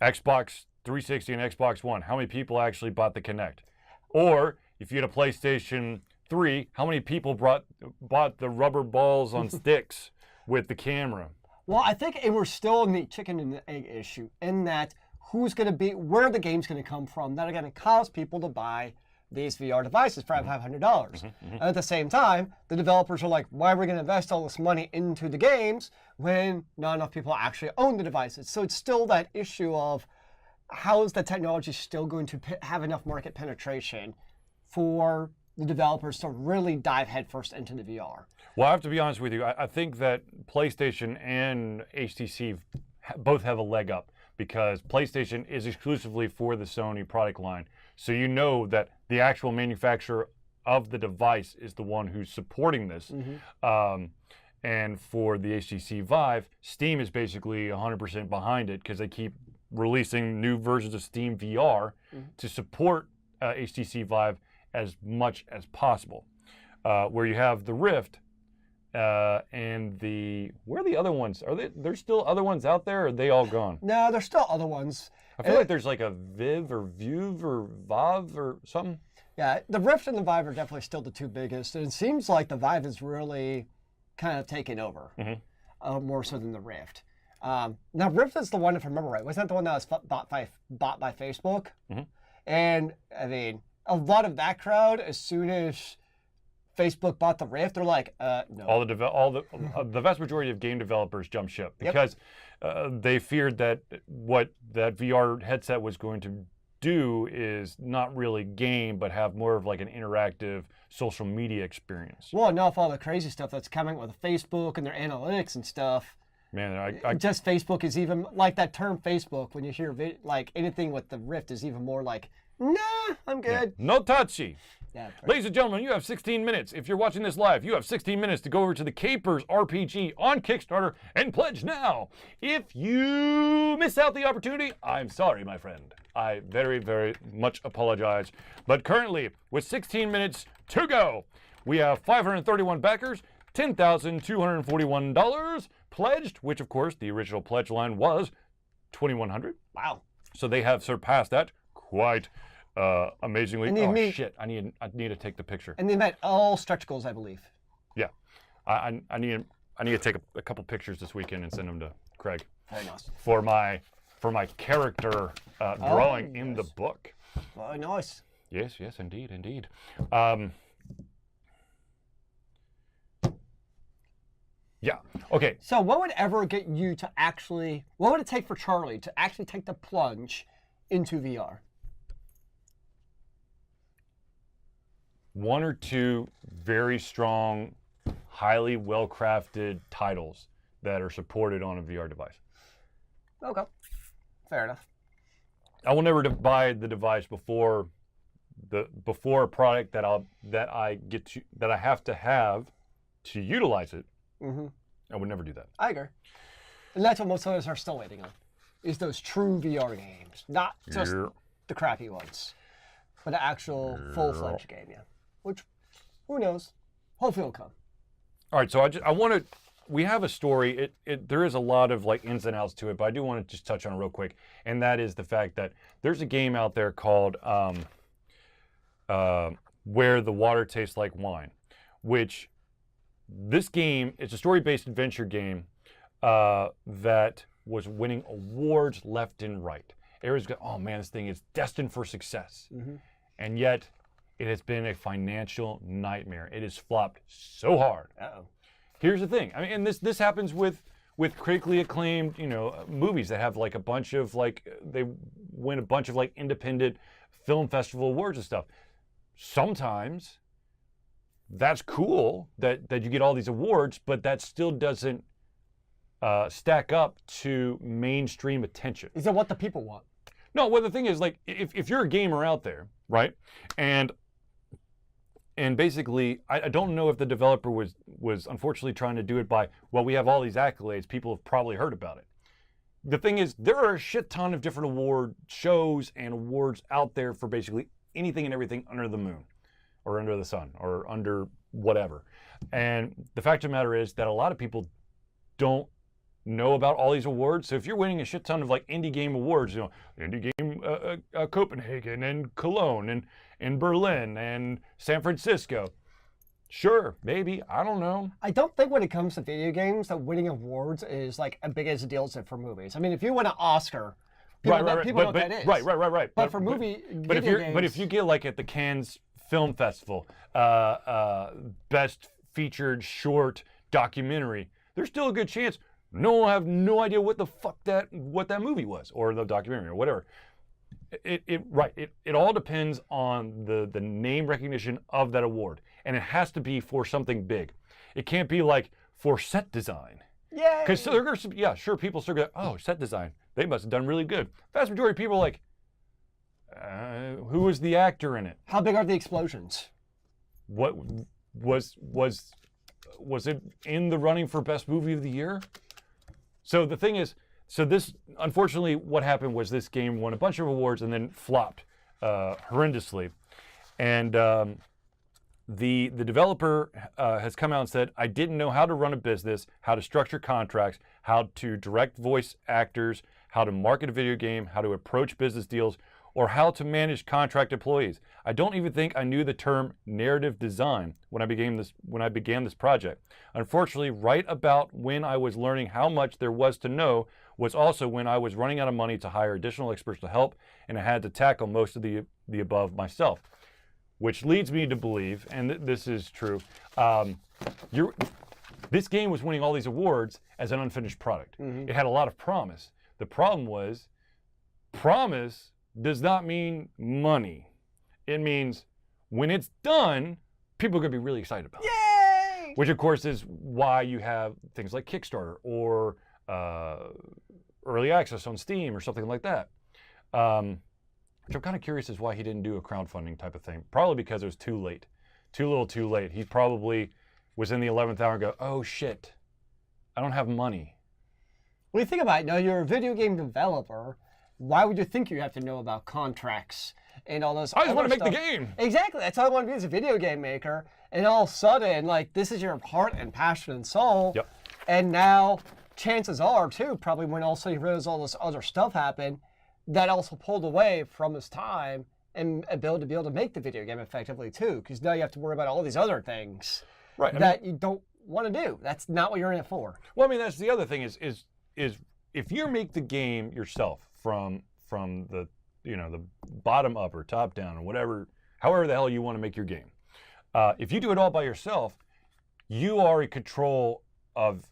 Xbox 360 and Xbox One, how many people actually bought the Kinect? Or if you had a PlayStation 3, how many people bought the rubber balls on sticks with the camera? Well, I think we're still in the chicken and the egg issue in that where the game's going to come from that are going to cause people to buy these VR devices for $500. And at the same time, the developers are like, why are we going to invest all this money into the games when not enough people actually own the devices? So it's still that issue of how is the technology still going to have enough market penetration for the developers to really dive headfirst into the VR? Well, I have to be honest with you. I think that PlayStation and HTC both have a leg up because PlayStation is exclusively for the Sony product line. So you know that the actual manufacturer of the device is the one who's supporting this. And for the HTC Vive, Steam is basically 100% behind it because they keep releasing new versions of Steam VR to support HTC Vive as much as possible. Where you have the Rift and where are the other ones? There's still other ones out there, or are they all gone? No, there's still other ones. I feel like there's like a Vive or Vive or Vive or something. Yeah, the Rift and the Vive are definitely still the two biggest. And it seems like the Vive is really kind of taken over, more so than the Rift. Now, Rift is the one, if I remember right, wasn't that the one that was bought by Facebook? And, I mean, a lot of that crowd, as soon as Facebook bought the Rift, they're like, no. The vast majority of game developers jumped ship because they feared that what that VR headset was going to do is not really game, but have more of like an interactive social media experience. Well, enough all the crazy stuff that's coming with Facebook and their analytics and stuff. Man, just Facebook is even like that term Facebook. When you hear like anything with the Rift is even more like, nah, I'm good. Yeah. No touchy. Yeah, ladies and gentlemen, you have 16 minutes. If you're watching this live, you have 16 minutes to go over to the Capers RPG on Kickstarter and pledge now. If you miss out the opportunity, I'm sorry, my friend. I very, very much apologize. But currently, with 16 minutes to go, we have 531 backers, $10,241 pledged, which of course the original pledge line was $2,100. Wow. So they have surpassed that quite amazingly. Oh shit! I need to take the picture. And they met all stretch goals, I believe. Yeah, I need to take a couple pictures this weekend and send them to Craig. Very nice. For my character drawing in the book. Very nice. Yes, indeed. Yeah. Okay. So what would ever get you to what would it take for Charlie to actually take the plunge into VR? One or two very strong, highly well-crafted titles that are supported on a VR device. Okay. Fair enough. I will never buy the device before a product that I have to have to utilize it. I would never do that. I agree. And that's what most of us are still waiting on, is those true VR games. Not just the crappy ones, but the actual full-fledged game, yeah. Which, who knows? Hopefully it'll come. All right, so I want to, we have a story. There is a lot of like ins and outs to it, but I do want to just touch on it real quick. And that is the fact that there's a game out there called Where the Water Tastes Like Wine, which this game, it's a story-based adventure game that was winning awards left and right. Everyone's going, oh man, this thing is destined for success. And yet, it has been a financial nightmare. It has flopped so hard. Here's the thing. I mean, and this happens with critically acclaimed, movies that have like a bunch of they win a bunch of like independent film festival awards and stuff. Sometimes that's cool that you get all these awards, but that still doesn't stack up to mainstream attention. Is it what the people want? No, well, the thing is, like, if you're a gamer out there, right, and basically, I don't know if the developer was unfortunately trying to do it by, well, we have all these accolades, people have probably heard about it. The thing is, there are a shit ton of different award shows and awards out there for basically anything and everything under the moon, or under the sun, or under whatever. And the fact of the matter is that a lot of people don't know about all these awards. So if you're winning a shit ton of like indie game awards, indie game Copenhagen and Cologne and Berlin and San Francisco, sure, maybe, I don't know. I don't think when it comes to video games that winning awards is like as big as a deal as it for movies. I mean, if you win an Oscar, people know what that is. Right. But for games, if you get like at the Cannes Film Festival, best featured short documentary, there's still a good chance no one will have no idea what the fuck that movie was, or the documentary, or whatever. It all depends on the name recognition of that award, and it has to be for something big. It can't be like for set design. Yay! Because sure, people still go, oh, set design, they must have done really good. Vast majority of people are like, who was the actor in it? How big are the explosions? What was it in the running for best movie of the year? So the thing is, this, unfortunately, what happened was this game won a bunch of awards and then flopped horrendously. And the developer has come out and said, I didn't know how to run a business, how to structure contracts, how to direct voice actors, how to market a video game, how to approach business deals, or how to manage contract employees. I don't even think I knew the term narrative design when I began this project. Unfortunately, right about when I was learning how much there was to know was also when I was running out of money to hire additional experts to help, and I had to tackle most of the above myself. Which leads me to believe, and this is true, this game was winning all these awards as an unfinished product. It had a lot of promise. The problem was, promise does not mean money. It means when it's done, people are going to be really excited about it. Yay! Which, of course, is why you have things like Kickstarter or early access on Steam or something like that. Which I'm kind of curious as why he didn't do a crowdfunding type of thing. Probably because it was too late. Too late. He probably was in the 11th hour and go, oh shit, I don't have money. When you think about it, you're a video game developer. Why would you think you have to know about contracts and all those? I just want to make stuff? the game. Exactly. That's all I want to be as a video game maker. And all of a sudden, like, this is your heart and passion and soul. Yep. And now, chances are, too, probably when also he realized all this other stuff happened, that also pulled away from his time and ability to be able to make the video game effectively, too. Because now you have to worry about all these other things that you don't want to do. That's not what you're in it for. Well, I mean, that's the other thing is if you make the game yourself from the the bottom up or top down or whatever, however the hell you want to make your game. If you do it all by yourself, you are in control of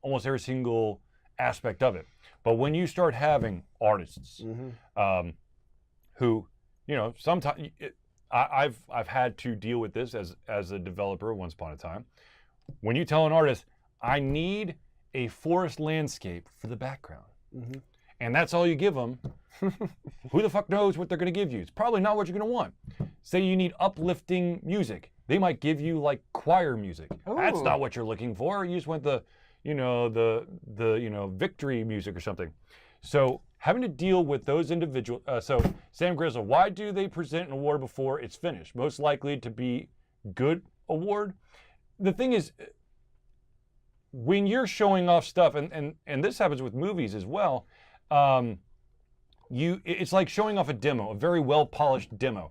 almost every single aspect of it. But when you start having artists who, sometimes I've had to deal with this as a developer once upon a time. When you tell an artist, I need a forest landscape for the background, and that's all you give them, who the fuck knows what they're going to give you? It's probably not what you're going to want. Say you need uplifting music. They might give you like choir music. Ooh. That's not what you're looking for. You just want the victory music or something. So having to deal with those individuals. So Sam Grizzle, why do they present an award before it's finished? Most likely to be good award. The thing is, when you're showing off stuff, and this happens with movies as well, it's like showing off a demo, a very well polished demo.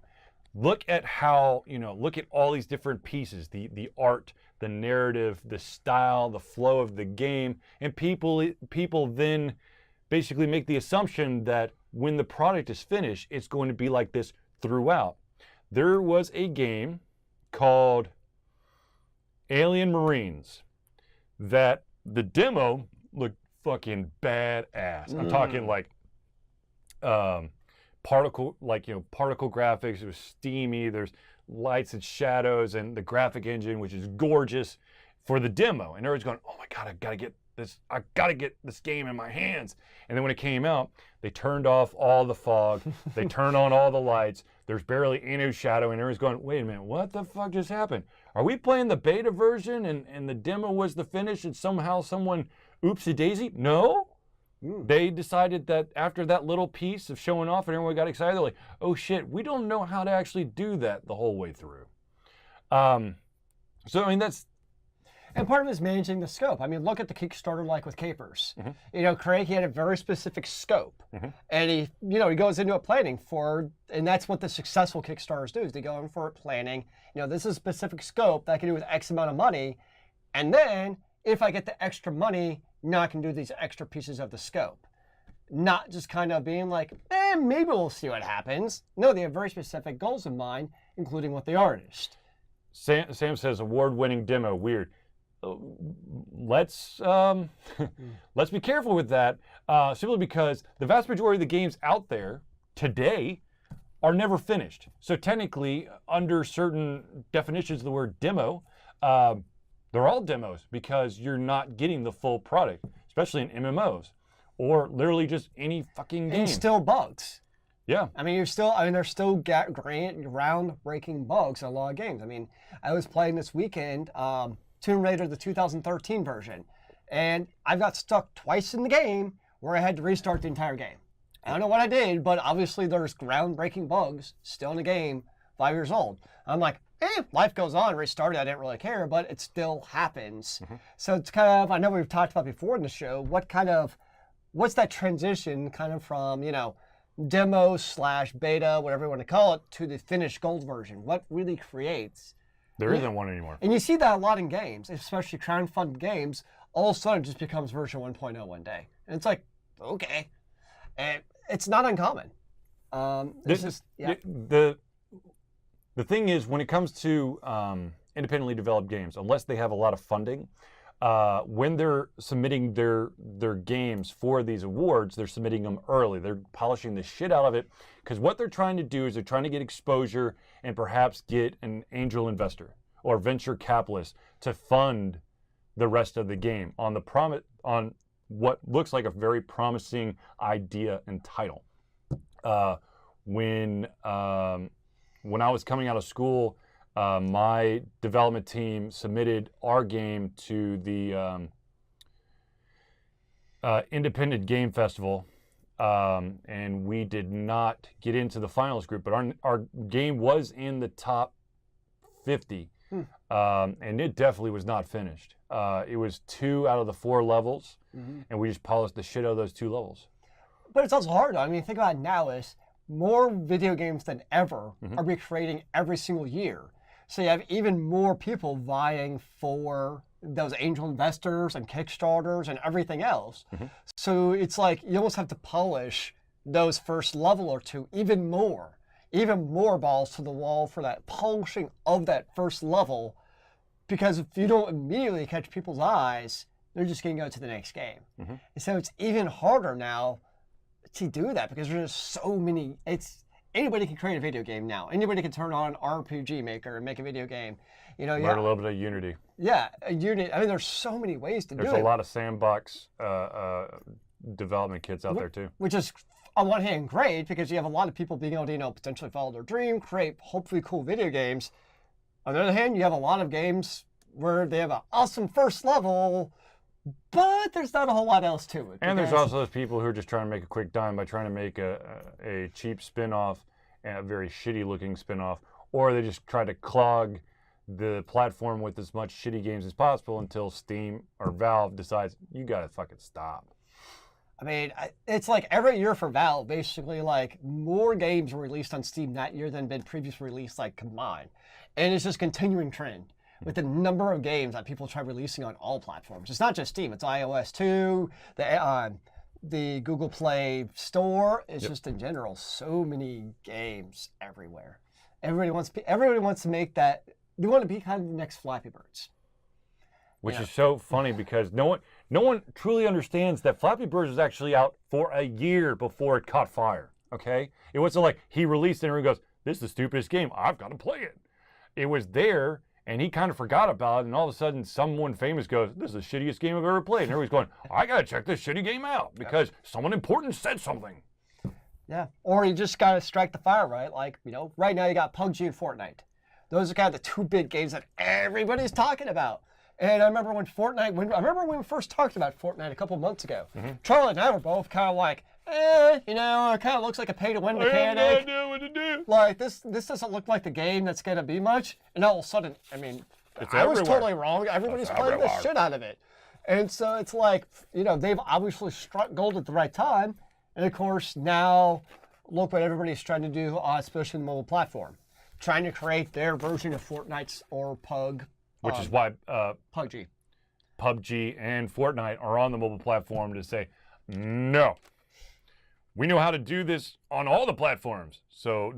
look at how, look at all these different pieces, the art, the narrative, the style, the flow of the game, and people then basically make the assumption that when the product is finished, it's going to be like this throughout. There was a game called Alien Marines that the demo looked fucking badass. I'm talking like particle graphics. It was steamy. There's lights and shadows and the graphic engine, which is gorgeous for the demo. And everyone's going, oh my God, I gotta get this game in my hands. And then when it came out, they turned off all the fog. They turned on all the lights. There's barely any shadow, and everyone's going, wait a minute, what the fuck just happened? Are we playing the beta version and the demo was the finish and somehow someone oopsie daisy? No. They decided that after that little piece of showing off and everyone got excited, they're like, oh shit, we don't know how to actually do that the whole way through. So, I mean, that's... And part of it is managing the scope. I mean, look at the Kickstarter like with Capers. Craig, he had a very specific scope. And he goes into it planning for, and that's what the successful Kickstarters do, is they go in for it planning. This is a specific scope that I can do with X amount of money. And then if I get the extra money, now I can do these extra pieces of the scope. Not just kind of being like, maybe we'll see what happens. No, they have very specific goals in mind, including with the artist. Sam says award-winning demo, weird. Let's be careful with that, simply because the vast majority of the games out there today are never finished. So technically, under certain definitions of the word demo, they're all demos because you're not getting the full product, especially in MMOs or literally just any fucking game. And still bugs. Yeah. I mean, there's still groundbreaking bugs in a lot of games. I mean, I was playing this weekend Tomb Raider, the 2013 version, and I got stuck twice in the game where I had to restart the entire game. I don't know what I did, but obviously there's groundbreaking bugs still in the game, 5 years old. I'm like, life goes on, restarted, I didn't really care, but it still happens. So it's kind of, I know we've talked about before in the show, what's that transition kind of from, demo / beta, whatever you want to call it, to the finished gold version? What really creates? There isn't one anymore. And you see that a lot in games, especially crowdfunded games. All of a sudden, it just becomes version 1.0 one day. And it's like, okay. And it's not uncommon. The thing is, when it comes to independently developed games, unless they have a lot of funding, when they're submitting their games for these awards, they're submitting them early. They're polishing the shit out of it, because what they're trying to do is they're trying to get exposure and perhaps get an angel investor or venture capitalist to fund the rest of the game on what looks like a very promising idea and title. When I was coming out of school, my development team submitted our game to the Independent Game Festival, and we did not get into the finals group, but our game was in the top 50, and it definitely was not finished. It was 2 out of the 4 levels, and we just polished the shit out of those 2 levels. But it's also hard. I mean, think about it now is more video games than ever are recreating every single year. So you have even more people vying for those angel investors and Kickstarters and everything else. So it's like you almost have to polish those first level or 2 even more balls to the wall for that polishing of that first level, because if you don't immediately catch people's eyes, they're just going to go to the next game. And so it's even harder now to do that because there's just so many. Anybody can create a video game now. Anybody can turn on an RPG Maker and make a video game. Learn a little bit of Unity. Yeah, Unity. I mean, there's so many ways to do it. There's a lot of sandbox development kits out there too. Which is, on one hand, great because you have a lot of people being able to, potentially follow their dream, create hopefully cool video games. On the other hand, you have a lot of games where they have an awesome first level, but there's not a whole lot else to it. And there's also those people who are just trying to make a quick dime by trying to make a cheap spin-off and a very shitty looking spin-off, or they just try to clog the platform with as much shitty games as possible until Steam or Valve decides, you gotta fucking stop. I mean, it's like every year for Valve, basically, like more games were released on Steam that year than been previously released, like combined. And it's just continuing trend with the number of games that people try releasing on all platforms. It's not just Steam; it's iOS too, the Google Play Store. It's just in general so many games everywhere. Everybody wants to make that. They want to be kind of the next Flappy Birds. Which is so funny because no one truly understands that Flappy Birds was actually out for a year before it caught fire. Okay, it wasn't like he released it and he goes, "This is the stupidest game. I've got to play it." It was there, and he kind of forgot about it, and all of a sudden, someone famous goes, "This is the shittiest game I've ever played," and everybody's going, "I gotta check this shitty game out because someone important said something." Yeah, or you just gotta strike the fire, right? Like, right now you got PUBG and Fortnite. Those are kind of the two big games that everybody's talking about. And I remember when we first talked about Fortnite a couple months ago. Charlie and I were both kind of like, it kind of looks like a pay-to-win mechanic. I have no idea what to do. Like, this doesn't look like the game that's going to be much. And all of a sudden, I mean, I was totally wrong. Everybody's playing the shit out of it. And so it's like, they've obviously struck gold at the right time. And of course, now look what everybody's trying to do, especially on the mobile platform. Trying to create their version of Fortnite's or PUG. Which is why PUBG and Fortnite are on the mobile platform to say, no, we know how to do this on all the platforms, so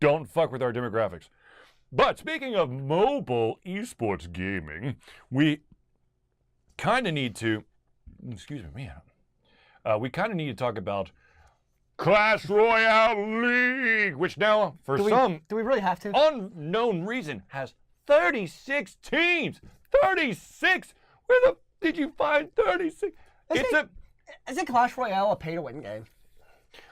don't fuck with our demographics. But speaking of mobile esports gaming, we kind of need to, we kind of need to talk about Clash Royale League, which now, for some do we really have to? Unknown reason, has 36 teams. 36? Where the did you find 36? Isn't Clash Royale a pay-to-win game?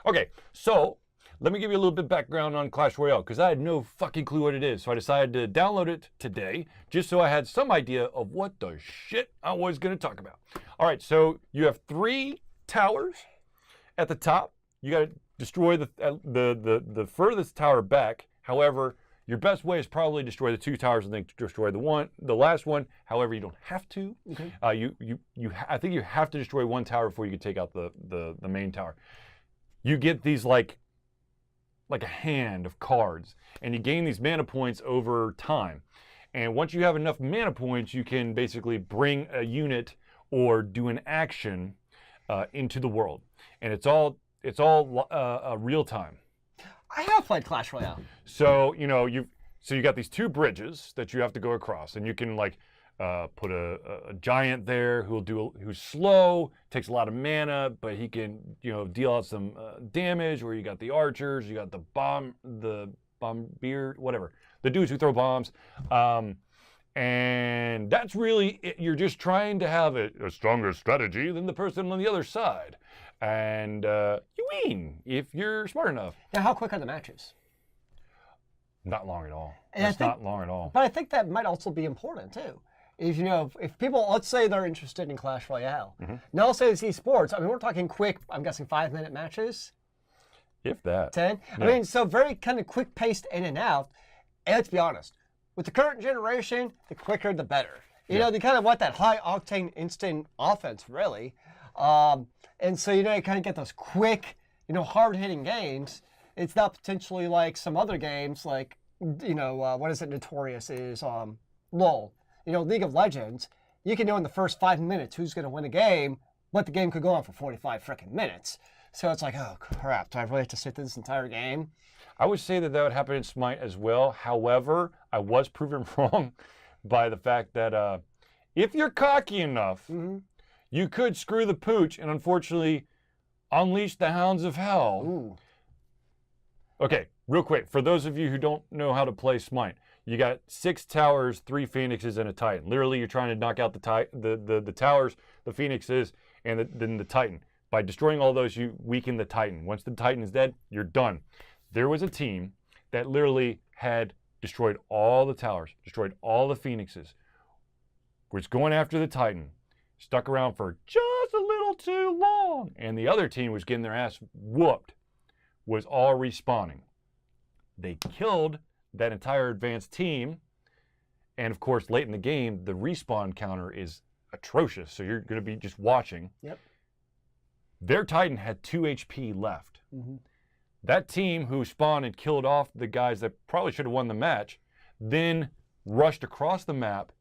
Okay, so let me give you a little bit of background on Clash Royale because I had no fucking clue what it is. So I decided to download it today just so I had some idea of what the shit I was going to talk about. All right, so you have 3 towers at the top. You got to destroy the furthest tower back. However, your best way is probably destroy the 2 towers and then destroy the last one. However, you don't have to. Okay. I think you have to destroy 1 tower before you can take out the main tower. You get these like a hand of cards, and you gain these mana points over time. And once you have enough mana points, you can basically bring a unit or do an action into the world, and it's all real time. I have played Clash Royale. So you got these 2 bridges that you have to go across, and you can put a giant there who's slow, takes a lot of mana, but he can deal out some damage. Or you got the archers, you got the bombardier, whatever, the dudes who throw bombs, and that's really it. You're just trying to have a stronger strategy than the person on the other side. And you win if you're smart enough. Now, how quick are the matches? Not long at all. Not long at all. But I think that might also be important too. If people, let's say they're interested in Clash Royale. Now, let's say it's eSports. I mean, we're talking quick. I'm guessing 5-minute matches. If that. 10. Yeah. I mean, so very kind of quick paced in and out. And let's be honest, with the current generation, the quicker the better. They kind of want that high octane instant offense, really. And so, you kind of get those quick, hard-hitting games. It's not potentially like some other games like, what is it notorious is, LOL. League of Legends. You can know in the first 5 minutes who's going to win a game, but the game could go on for 45 freaking minutes. So it's like, oh, crap, do I really have to sit through this entire game? I would say that would happen in Smite as well. However, I was proven wrong by the fact that if you're cocky enough, you could screw the pooch and unfortunately unleash the hounds of hell. Ooh. Okay, real quick, for those of you who don't know how to play Smite, you got 6 towers, 3 phoenixes, and a titan. Literally, you're trying to knock out the towers, the phoenixes, and then the titan. By destroying all those, you weaken the titan. Once the titan is dead, you're done. There was a team that literally had destroyed all the towers, destroyed all the phoenixes, was going after the titan, stuck around for just a little too long, and the other team was getting their ass whooped, was all respawning. They killed that entire advanced team, and of course, late in the game, the respawn counter is atrocious, so you're going to be just watching. Yep. Their Titan had 2 HP left. Mm-hmm. That team who spawned and killed off the guys that probably should have won the match, then rushed across the map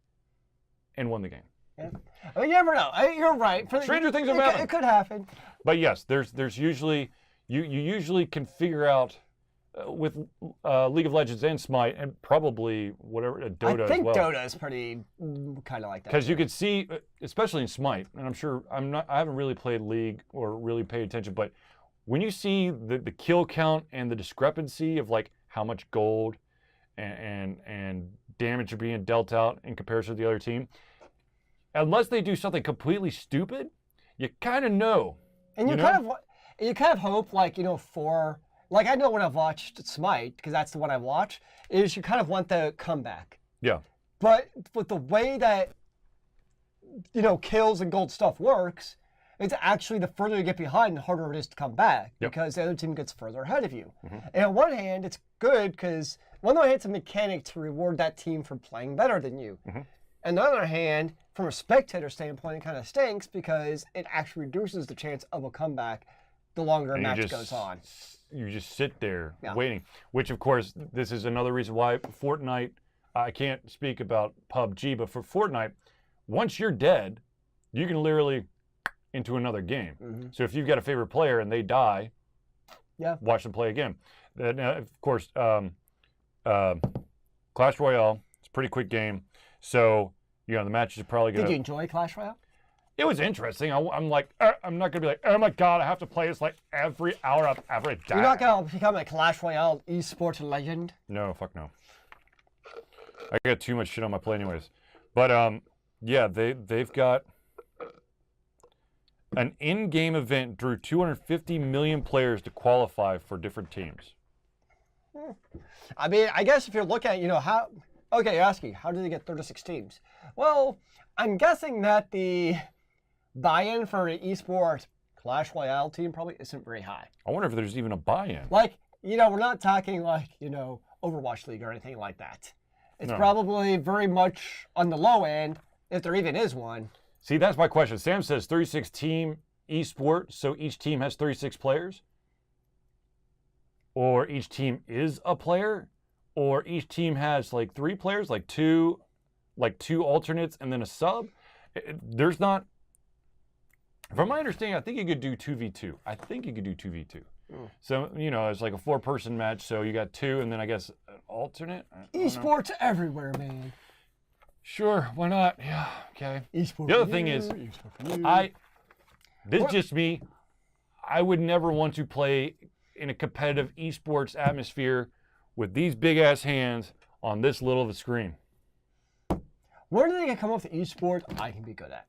and won the game. Yeah. I mean, you never know. You're right. Stranger things have happened. It could happen. But yes, there's usually you usually can figure out with League of Legends and Smite and probably whatever Dota I think as well. Dota is pretty kind of like that. Because you can see, especially in Smite, and I'm sure I haven't really played League or really paid attention, but when you see the kill count and the discrepancy of like how much gold and damage are being dealt out in comparison to the other team, unless they do something completely stupid, you kind of know. And you kind of hope, like, for, like, I know when I've watched Smite, because that's the one I watch, is you kind of want the comeback. Yeah. But the way that, kills and gold stuff works, it's actually the further you get behind, the harder it is to come back, because the other team gets further ahead of you. Mm-hmm. And on one hand, it's good, because on the one hand, it's a mechanic to reward that team for playing better than you. Mm-hmm. On the other hand, from a spectator standpoint, it kind of stinks because it actually reduces the chance of a comeback the longer a match goes on. You just sit there waiting, which, of course, this is another reason why Fortnite, I can't speak about PUBG, but for Fortnite, once you're dead, you can literally into another game. Mm-hmm. So if you've got a favorite player and they die, watch them play again. Of course, Clash Royale, it's a pretty quick game. So, the match is probably going to... Did you enjoy Clash Royale? It was interesting. I'm like, I'm not going to be like, oh my God, I have to play this like every hour of every day. You're not going to become a Clash Royale eSports legend? No, fuck no. I got too much shit on my plate anyways. But, they've got... An in-game event drew 250 million players to qualify for different teams. I mean, I guess if you're looking at, how... Okay, you're asking, how do they get 36 teams? Well, I'm guessing that the buy-in for an eSports Clash Royale team probably isn't very high. I wonder if there's even a buy-in. Like, we're not talking like, Overwatch League or anything like that. It's probably very much on the low end, if there even is one. See, that's my question. Sam says 36-team eSport, so each team has 36 players? Or each team is a player? Or each team has like 3 players, like two alternates and then a sub? There's not... From my understanding, I think you could do 2v2. So, it's like a 4-person match, so you got 2 and then I guess an alternate? Esports everywhere, man. Sure, why not? Yeah, okay. Esports the other thing is, this is just me. I would never want to play in a competitive esports atmosphere with these big-ass hands on this little of a screen. Where do they come up with esports I can be good at?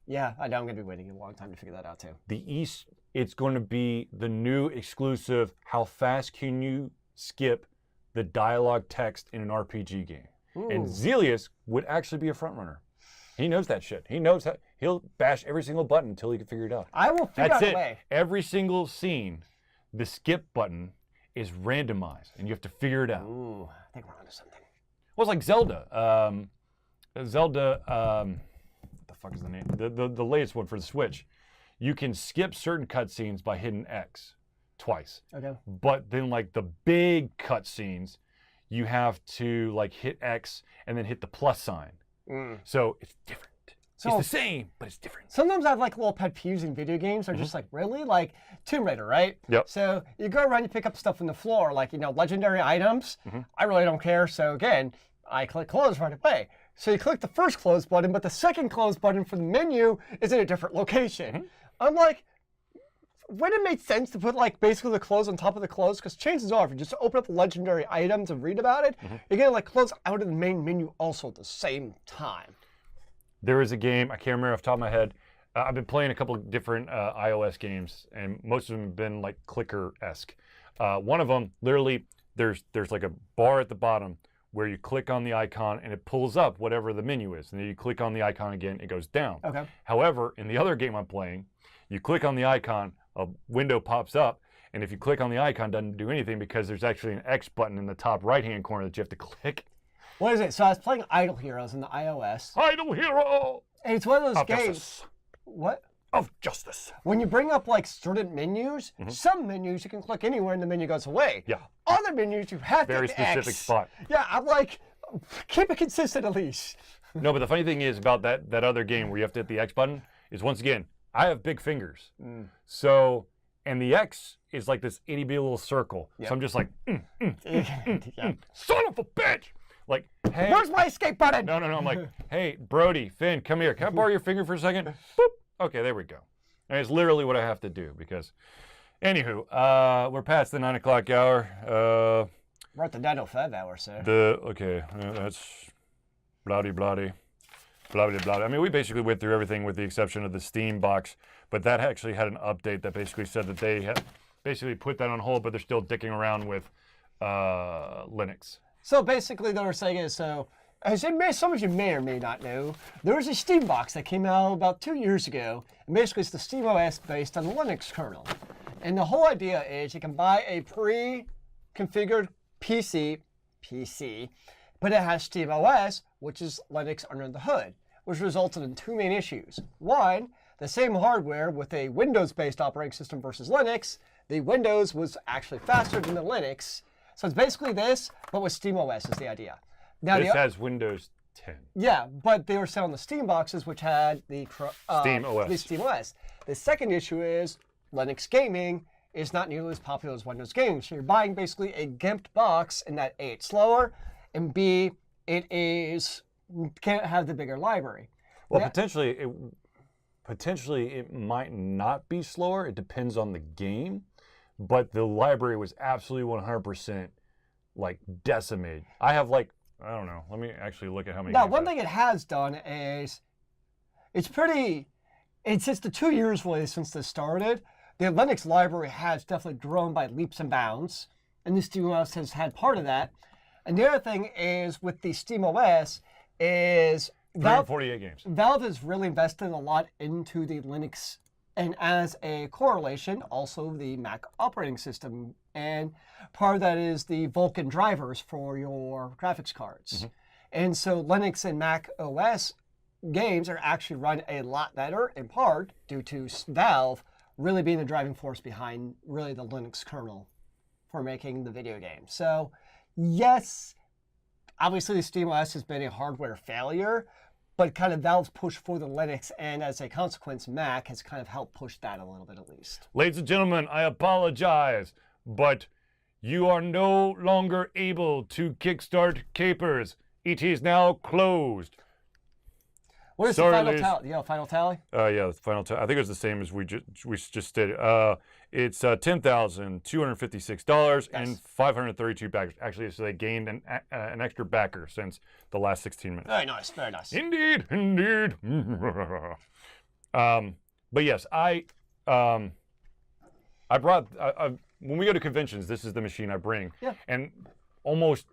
Yeah, I know I'm going to be waiting a long time to figure that out, too. It's going to be the new exclusive, how fast can you skip the dialogue text in an RPG game. Ooh. And Zealeus would actually be a front runner. He knows that shit. He knows how he'll bash every single button until he can figure it out. I will figure out a way. Every single scene, the skip button is randomized, and you have to figure it out. Ooh, I think we're onto something. Well, it's like Zelda. What the fuck is the name? The latest one for the Switch. You can skip certain cutscenes by hitting X. Twice. Okay. But then like the big cutscenes, you have to like hit X and then hit the plus sign. So it's different. So it's the same, but it's different. Sometimes I have like little pet peeves in video games. They're just like, really? Like Tomb Raider, right? Yep. So you go around, you pick up stuff on the floor, like, legendary items. I really don't care. So again, I click close right away. So you click the first close button, but the second close button for the menu is in a different location. I'm like, wouldn't it make sense to put like basically the close on top of the close? Because chances are, if you just open up the legendary items and read about it, you're gonna like close out of the main menu also at the same time. There is a game, I can't remember off the top of my head. I've been playing a couple of different iOS games, and most of them have been like clicker-esque. One of them, literally, there's like a bar at the bottom where you click on the icon and it pulls up whatever the menu is, and then you click on the icon again, it goes down. Okay. However, in the other game I'm playing, you click on the icon, a window pops up, and if you click on the icon, it doesn't do anything because there's actually an X button in the top right-hand corner that you have to click. What is it? So I was playing Idle Heroes in the iOS. Idle Hero! And it's one of those Of games. justice. What? Of justice. When you bring up like certain menus, some menus you can click anywhere and the menu goes away. Yeah. Other menus you have Very to specific X. spot. Yeah, I'm like, keep it consistent at least. No, but the funny thing is about that other game where you have to hit the X button is, once again, I have big fingers. So, and the X is like this itty bitty little circle. So I'm just like, Yeah. son of a bitch! Like, hey. Where's my escape button? No. I'm like, hey, Brody, Finn, come here. Can I borrow your finger for a second? Boop. Okay, there we go. And it's literally what I have to do because, anywho, we're past the 9 o'clock hour. We're at the 9:05 hour, sir. That's bloody. I mean, we basically went through everything with the exception of the Steam box, but that actually had an update that basically said that they had basically put that on hold, but they're still dicking around with Linux. So basically, they were saying is as some of you may or may not know, there was a Steam box that came out about 2 years ago, and basically it's the Steam OS based on the Linux kernel. And the whole idea is you can buy a pre-configured PC, but it has Steam OS, which is Linux under the hood, which resulted in two main issues. One, the same hardware with a Windows-based operating system versus Linux, the Windows was actually faster than the Linux. So it's basically this, but with Steam OS is the idea. Now, This has Windows 10. yeah, but they were selling the Steam boxes, which had the Steam OS. The Steam OS. The second issue is Linux gaming is not nearly as popular as Windows gaming. So you're buying basically a gimped box, and that A, it's slower, and B, can't have the bigger library. Well, Now- potentially it might not be slower. It depends on the game, but the library was absolutely 100% like decimated. I have like, I don't know. Let me actually look at how many. Now, games one I- thing it has done is it's just the 2 years really since this started. The Linux library has definitely grown by leaps and bounds, and the Steam OS has had part of that. And the other thing is with the Steam OS is 348 games. Valve has really invested a lot into the Linux, and as a correlation, also the Mac operating system. And part of that is the Vulkan drivers for your graphics cards. And so Linux and Mac OS games are actually run a lot better, in part due to Valve really being the driving force behind really the Linux kernel for making the video game. So yes, obviously the SteamOS has been a hardware failure, but kind of Valve's push for the Linux, and as a consequence, Mac has kind of helped push that a little bit at least. Ladies and gentlemen, I apologize, but you are no longer able to kickstart Capers. It is now closed. What is Sorry, the final ladies. tally? Yeah, final tally? Yeah, the final I think it was the same as we just stated. It's $10,256 and Yes. 532 backers. Actually, so they gained an extra backer since the last 16 minutes. Very nice, very nice. Indeed. But yes, I brought when we go to conventions, this is the machine I bring. Yeah. And almost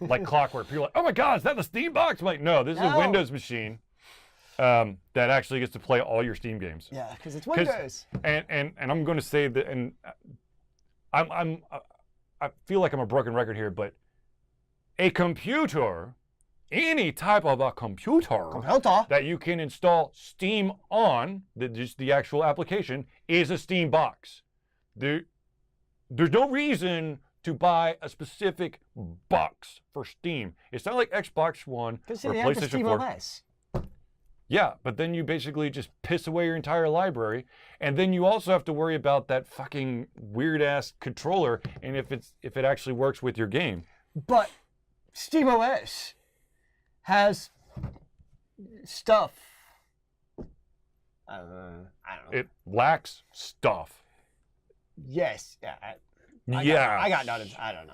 like clockwork, people are like, oh my God, is that the Steam box? I'm like, no, this is a No. Windows machine that actually gets to play all your Steam games. Yeah, because it's Windows. And I'm going to say that, and I feel like I'm a broken record here, but a computer, any type of a computer that you can install Steam on, just the actual application, is a Steam box. There's no reason to buy a specific box for Steam. It's not like Xbox One or Because they have the PlayStation Steam 4. OS. Yeah, but then you basically just piss away your entire library, and then you also have to worry about that fucking weird ass controller and if it actually works with your game. But Steam OS has stuff. I don't know. It lacks stuff. Yes. Yeah. Yeah. I got nothing. I don't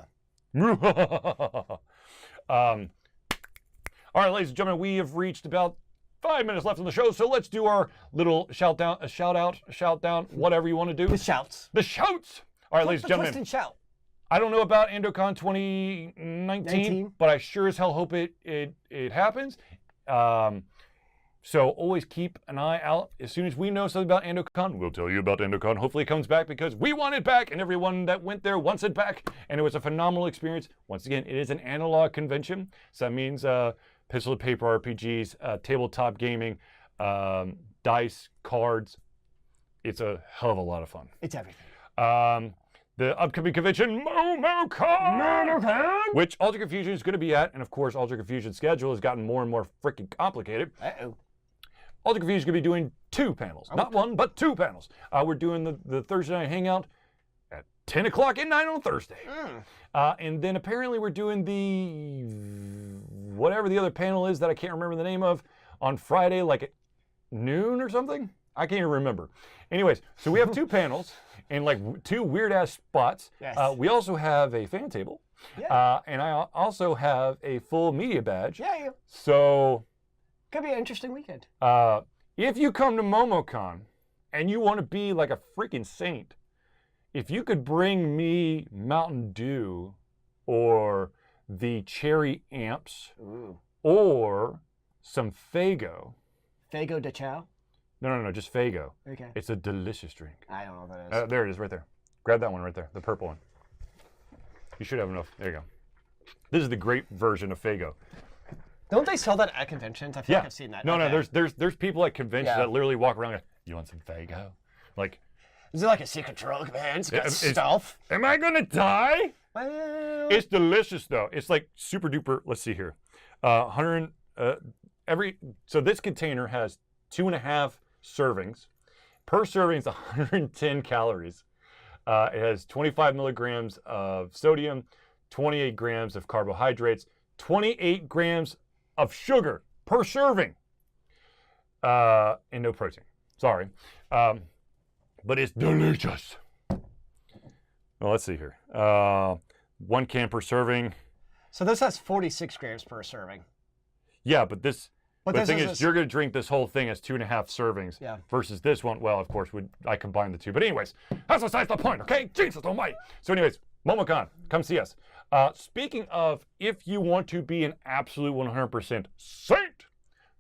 know. All right, ladies and gentlemen, we have reached about 5 minutes left on the show, so let's do our little shout down, whatever you want to do. The shouts. The shouts. All right, ladies and The gentlemen. twist and shout. I don't know about EndoCon 2019, but I sure as hell hope it happens. So always keep an eye out. As soon as we know something about EndoCon, we'll tell you about EndoCon. Hopefully it comes back because we want it back, and everyone that went there wants it back. And it was a phenomenal experience. Once again, it is an analog convention, so that means pistol and paper RPGs, tabletop gaming, dice, cards. It's a hell of a lot of fun. It's everything. The upcoming convention, MomoCon, which Altered Confusion is going to be at, and of course, Altered Confusion's schedule has gotten more and more freaking complicated. Uh-oh. Altered Confusion is going to be doing 2 panels. Not 1, but 2 panels. We're doing the Thursday night hangout at 10 o'clock at night on Thursday. And then apparently we're doing the, whatever the other panel is that I can't remember the name of, on Friday, like at noon or something? I can't even remember. Anyways, so we have 2 panels in like 2 weird-ass spots. Yes. We also have a fan table. Yeah. And I also have a full media badge. Yeah. So... Could be an interesting weekend. If you come to MomoCon and you want to be like a freaking saint, if you could bring me Mountain Dew or the Cherry Amps or some Faygo. Faygo de Chow? No, just Faygo. Okay. It's a delicious drink. I don't know what that is. There it is right there. Grab that one right there, the purple one. You should have enough. There you go. This is the grape version of Faygo. Don't they sell that at conventions? I feel like I've seen that. No, Okay. there's people at conventions that literally walk around like, you want some Faygo? Like, is it like a secret drug, man? It's got stealth. Am I gonna die? Well, It's delicious though. It's like super duper. Let's see here. So this container has 2.5 servings. Per serving is 110 calories. It has 25 milligrams of sodium, 28 grams of carbohydrates, 28 grams of sugar per serving, and no protein. Sorry. But it's delicious. Well, let's see here. 1 can per serving. so this has 46 grams per serving. Yeah, but the this thing is is, you're going to drink this whole thing as 2.5 servings. Yeah. Versus this one, well, of course, I combine the 2. But anyways, that's besides the point, okay? Jesus almighty. So anyways, MomoCon, come see us. Speaking of, if you want to be an absolute 100% saint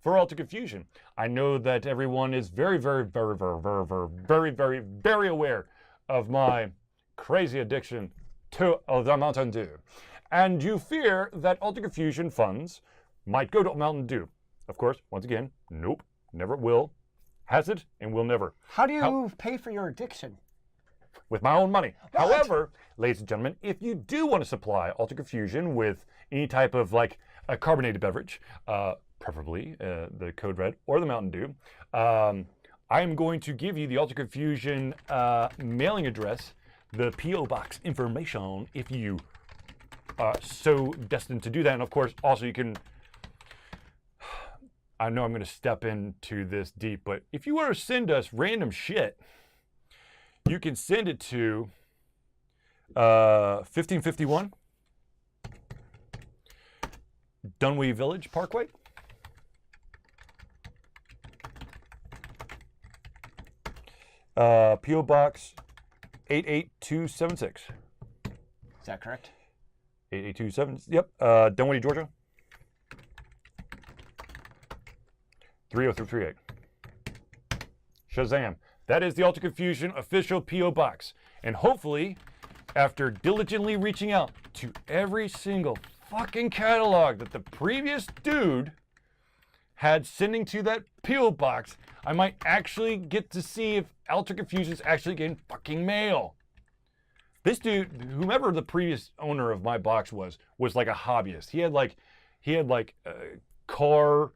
for Altered Confusion, I know that everyone is very, very, very, very, very, very, very, very, very aware of my crazy addiction to the Mountain Dew. And you fear that Altered Confusion funds might go to Mountain Dew. Of course, once again, nope, never will, hasn't, and will never. How do you pay for your addiction? With my own money. What? However, ladies and gentlemen, if you do want to supply Altered Confusion with any type of like a carbonated beverage, preferably the Code Red or the Mountain Dew, I am going to give you the Altered Confusion mailing address, the P.O. Box information, if you are so destined to do that. And of course, also you can, I know I'm going to step into this deep, but if you want to send us random shit, you can send it to 1551 Dunwee Village Parkway. P.O. Box 88276. Is that correct? 88276. Yep. Dunwee, Georgia. 30338. Shazam. That is the Altered Confusion official P.O. Box. And hopefully, after diligently reaching out to every single fucking catalog that the previous dude had sending to that P.O. Box, I might actually get to see if Altered Confusion's actually getting fucking mail. This dude, whomever the previous owner of my box was like a hobbyist. He had like car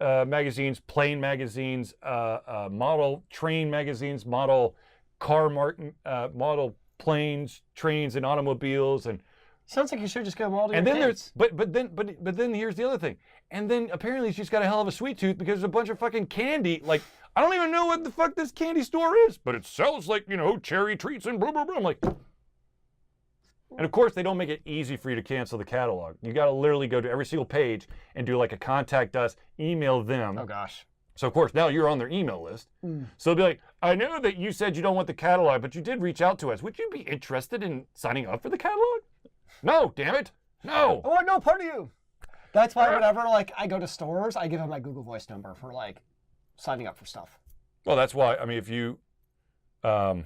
magazines, plane magazines, model train magazines, model car model planes, trains, and automobiles, and sounds like you should just get them all to and your then kids. there's but then here's the other thing. And then apparently she's got a hell of a sweet tooth because there's a bunch of fucking candy. Like, I don't even know what the fuck this candy store is, but it sells like, you know, cherry treats and blah blah blah. I'm like, and of course they don't make it easy for you to cancel the catalog. You got to literally go to every single page and do like a contact us, email them. Oh gosh. So of course now you're on their email list. So they'll be like, I know that you said you don't want the catalog, but you did reach out to us. Would you be interested in signing up for the catalog? No, damn it. No. I want no part of you. That's why whenever like I go to stores, I give them my Google Voice number for like signing up for stuff. Well, that's why. I mean, if you, oh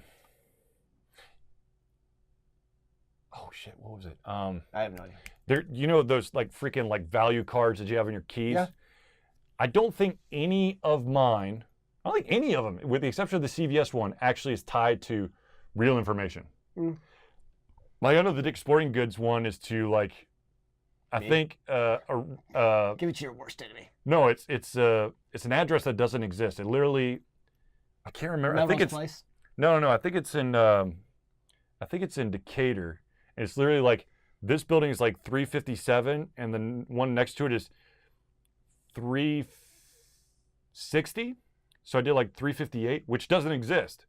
oh shit, what was it? I have no idea. There, you know those like freaking like value cards that you have in your keys? Yeah. I don't think any of mine, I don't think any of them, with the exception of the CVS one, actually is tied to real information. Mm. Like I know the Dick's Sporting Goods one is to like, I think, Give it to your worst enemy. no, it's an address that doesn't exist. It literally, I can't remember. I think it's Place? no. I think it's in Decatur. And it's literally like this building is like 357, and the one next to it is 360. So I did like 358, which doesn't exist.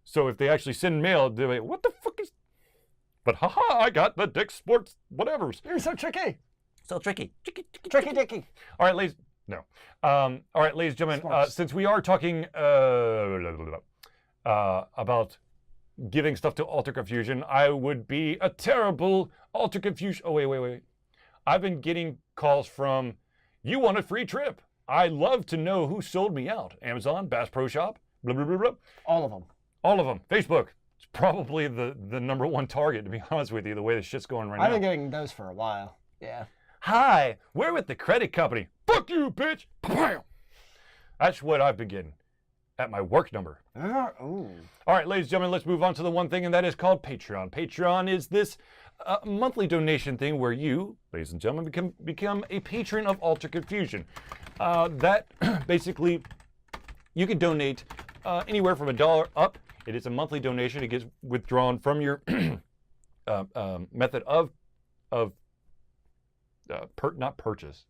So if they actually send mail, they're like, "What the fuck is?" But haha, I got the Dick's Sports whatever's. You're so tricky. So tricky. Tricky Dicky. All right, ladies. No. All right, ladies and gentlemen. Smarts. Since we are talking about giving stuff to Alter Confusion, I would be a terrible Alter Confusion. Oh wait. I've been getting calls from, "You want a free trip? I love to know who sold me out. Amazon, Bass Pro Shop, blah blah blah blah." All of them. All of them. Facebook. It's probably the number one target, to be honest with you. The way the shit's going right now. I've been getting those for a while. Yeah. Hi, we're with the credit company. Fuck you, bitch. Bam. That's what I've been getting at my work number. Ooh. All right, ladies and gentlemen, let's move on to the one thing, and that is called Patreon. Patreon is this monthly donation thing where you, ladies and gentlemen, become a patron of Alter Confusion. That basically, you can donate anywhere from $1 up. It is a monthly donation. It gets withdrawn from your method of not purchase.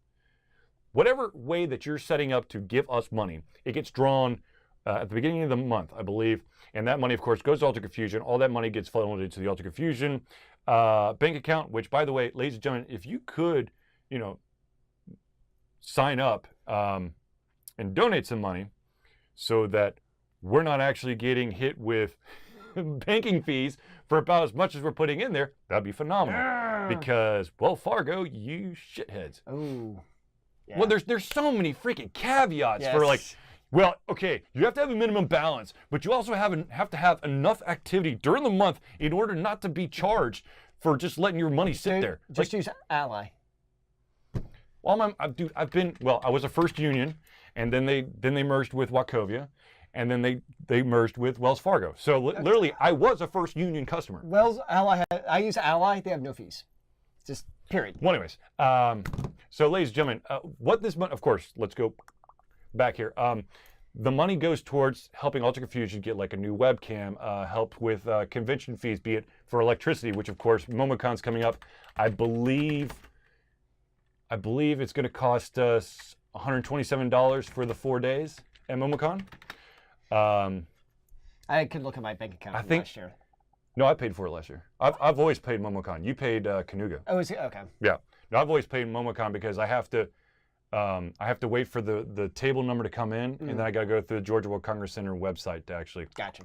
Whatever way that you're setting up to give us money, it gets drawn at the beginning of the month, I believe. And that money, of course, goes to Alter Confusion. All that money gets funneled into the Alter Confusion bank account, which, by the way, ladies and gentlemen, if you could, sign up and donate some money so that we're not actually getting hit with banking fees for about as much as we're putting in there, that'd be phenomenal. Because, Wells Fargo, you shitheads. Oh. Yeah. Well, there's so many freaking caveats for like, well, okay, you have to have a minimum balance, but you also have to have enough activity during the month in order not to be charged for just letting your money sit there. Just use Ally. Well, I was a First Union, and then they merged with Wachovia, and then they merged with Wells Fargo. So literally, I was a First Union customer. I use Ally. They have no fees. Just period. Well, anyways, so ladies and gentlemen, what this month, of course, let's go back here. The money goes towards helping Alter Confusion get like a new webcam, help with convention fees, be it for electricity, which of course MomoCon's coming up. I believe it's going to cost us $127 for the 4 days at MomoCon. I could look at my bank account from last year. No, I paid for it last year. I've always paid MomoCon. You paid Canuga. Oh, is it? Okay. Yeah. No, I've always paid MomoCon because I have to wait for the table number to come in, and then I got to go through the Georgia World Congress Center website to actually. Gotcha.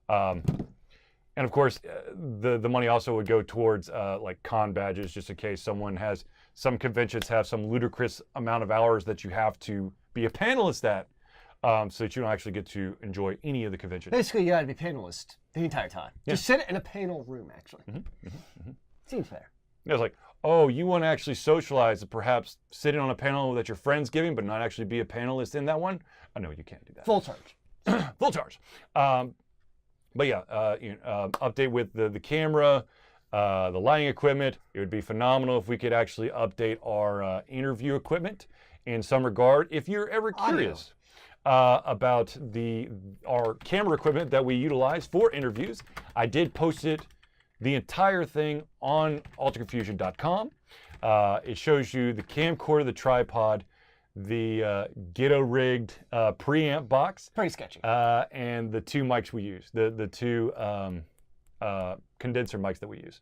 And of course, the money also would go towards like con badges, just in case some conventions have some ludicrous amount of hours that you have to be a panelist at, so that you don't actually get to enjoy any of the convention. Basically, you got to be panelist the entire time. Yeah. Just sit in a panel room, actually. Seems fair. It's like, oh, you want to actually socialize and perhaps sit in on a panel that your friend's giving, but not actually be a panelist in that one? Oh, no, you can't do that. Full charge. Full charge. But yeah, update with the camera, the lighting equipment. It would be phenomenal if we could actually update our interview equipment in some regard. If you're ever curious about our camera equipment that we utilize for interviews, I did post the entire thing on AlteredConfusion.com. It shows you the camcorder, the tripod, the ghetto-rigged preamp box. Pretty sketchy. And the two mics we use, the two condenser mics that we use.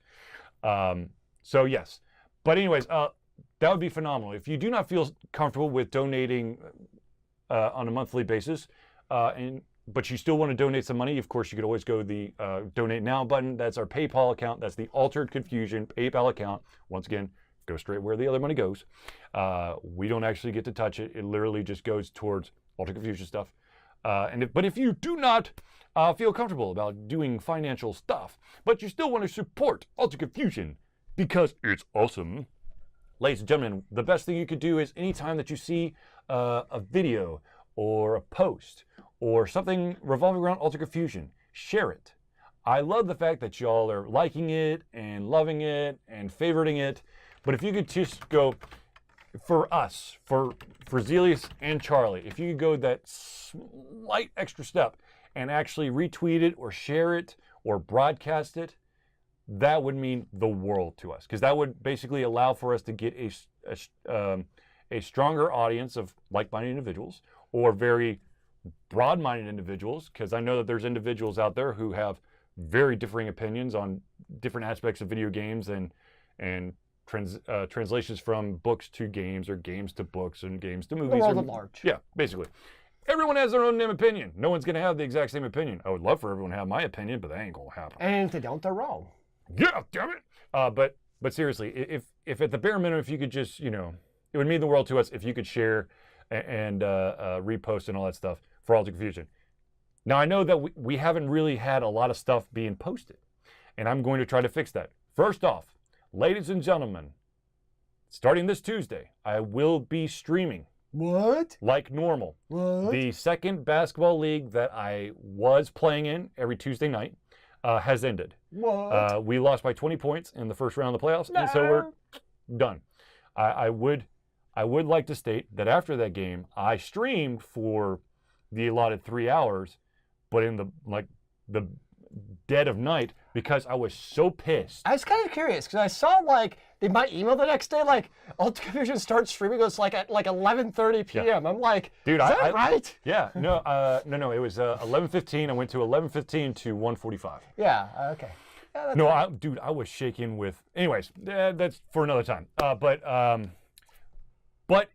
So yes. But anyways, that would be phenomenal. If you do not feel comfortable with donating on a monthly basis, but you still want to donate some money, of course, you could always go to the Donate Now button. That's our PayPal account. That's the Altered Confusion PayPal account. Once again, go straight where the other money goes. We don't actually get to touch it. It literally just goes towards Alter Confusion stuff. But if you do not feel comfortable about doing financial stuff, but you still want to support Altered Confusion because it's awesome, ladies and gentlemen, the best thing you could do is anytime that you see a video or a post or something revolving around Altered Confusion, share it. I love the fact that y'all are liking it and loving it and favoriting it, but if you could just go, for us, for Zealeus and Charlie, if you could go that slight extra step and actually retweet it or share it or broadcast it, that would mean the world to us, because that would basically allow for us to get a stronger audience of like-minded individuals or very broad-minded individuals, because I know that there's individuals out there who have very differing opinions on different aspects of video games and translations from books to games or games to books and games to movies. The world at large. Yeah, basically. Everyone has their own damn opinion. No one's going to have the exact same opinion. I would love for everyone to have my opinion, but that ain't going to happen. And if they don't, they're wrong. Yeah, damn it. But seriously, if at the bare minimum, if you could just, it would mean the world to us if you could share and repost and all that stuff for Altered Confusion. Now, I know that we haven't really had a lot of stuff being posted, and I'm going to try to fix that. First off, ladies and gentlemen, starting this Tuesday, I will be streaming. What? Like normal. What? The second basketball league that I was playing in every Tuesday night has ended. What? We lost by 20 points in the first round of the playoffs, and so we're done. I would like to state that after that game, I streamed for the allotted 3 hours, but in the dead of night because I was so pissed. I was kind of curious because I saw they might email the next day Altered Confusion starts streaming. It's at 11:30 p.m. Yeah. I'm like, dude, is that right? Yeah, no. It was 11:15. I went to 11:15 to 1:45. Yeah. Okay. Yeah, that's No, right. I was shaking with. Anyways, that's for another time. But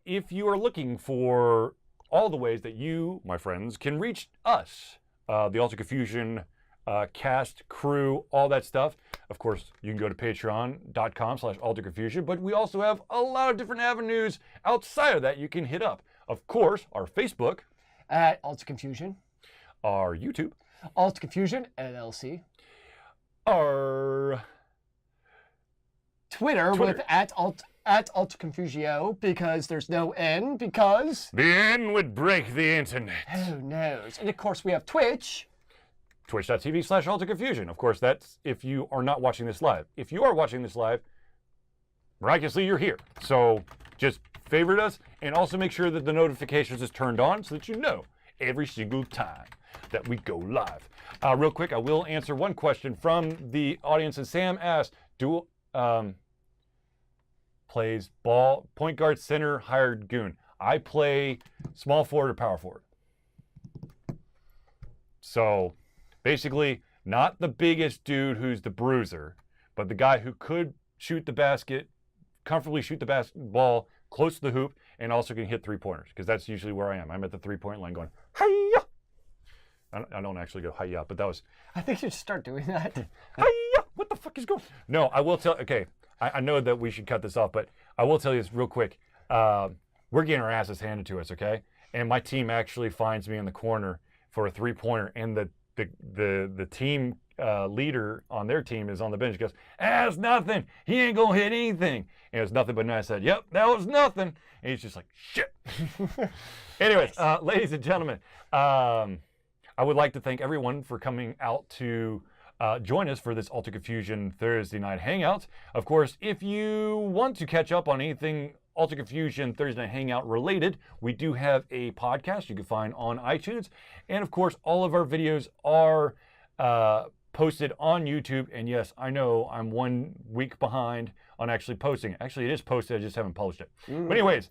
if you are looking for all the ways that you, my friends, can reach us, the Altered Confusion cast, crew, all that stuff. Of course, you can go to patreon.com/AlteredConfusion, but we also have a lot of different avenues outside of that you can hit up. Of course, our Facebook. At Altered Confusion. Our YouTube. Altered Confusion LLC. Our Twitter. With at AlteredConfusio, because there's no N, because the N would break the internet. Who knows? And of course we have Twitch. Twitch.tv/AlteredConfusion. Of course, that's if you are not watching this live. If you are watching this live, miraculously you're here. So just favorite us and also make sure that the notifications is turned on so that you know every single time that we go live. Real quick, I will answer one question from the audience, and Sam asked, plays ball, point guard, center, hired goon. I play small forward or power forward. So basically, not the biggest dude who's the bruiser, but the guy who could shoot the basket, comfortably shoot the basketball close to the hoop, and also can hit three-pointers, because that's usually where I am. I'm at the three-point line going, hi-ya! I don't actually go hi-ya, but that was... I think you should start doing that. Hi-ya! What the fuck is going on? No, I will tell... Okay, I know that we should cut this off, but I will tell you this real quick. We're getting our asses handed to us, okay? And my team actually finds me in the corner for a three-pointer, and the team leader on their team is on the bench. He goes, it's nothing. He ain't gonna hit anything. And it was nothing but no. I said, yep, that was nothing. And he's just like, shit. Anyways, ladies and gentlemen, I would like to thank everyone for coming out to join us for this Altered Confusion Thursday night Hangout. Of course, if you want to catch up on anything Altered Confusion Thursday night Hangout related, we do have a podcast you can find on iTunes. And of course, all of our videos are posted on YouTube. And yes, I know I'm 1 week behind on actually posting it. Actually, it is posted, I just haven't published it. But anyways,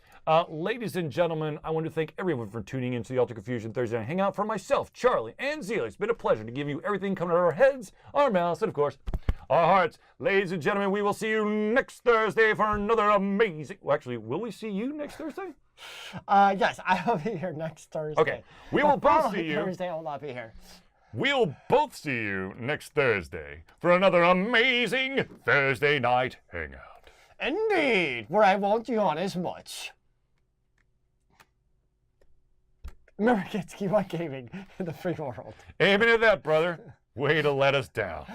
ladies and gentlemen, I want to thank everyone for tuning into the Altered Confusion Thursday night Hangout. For myself, Charlie, and Zealeus, it's been a pleasure to give you everything coming out of our heads, our mouths, and of course, our hearts. Ladies and gentlemen, we will see you next Thursday for another amazing... Well, actually, will we see you next Thursday? Yes, I will be here next Thursday. Okay, we will both see you. Thursday, I will not be here. We'll both see you next Thursday for another amazing Thursday night Hangout. Indeed, where I won't yawn as much. Remember, kids, keep on gaming in the free world. Aiming at that, brother. Way to let us down.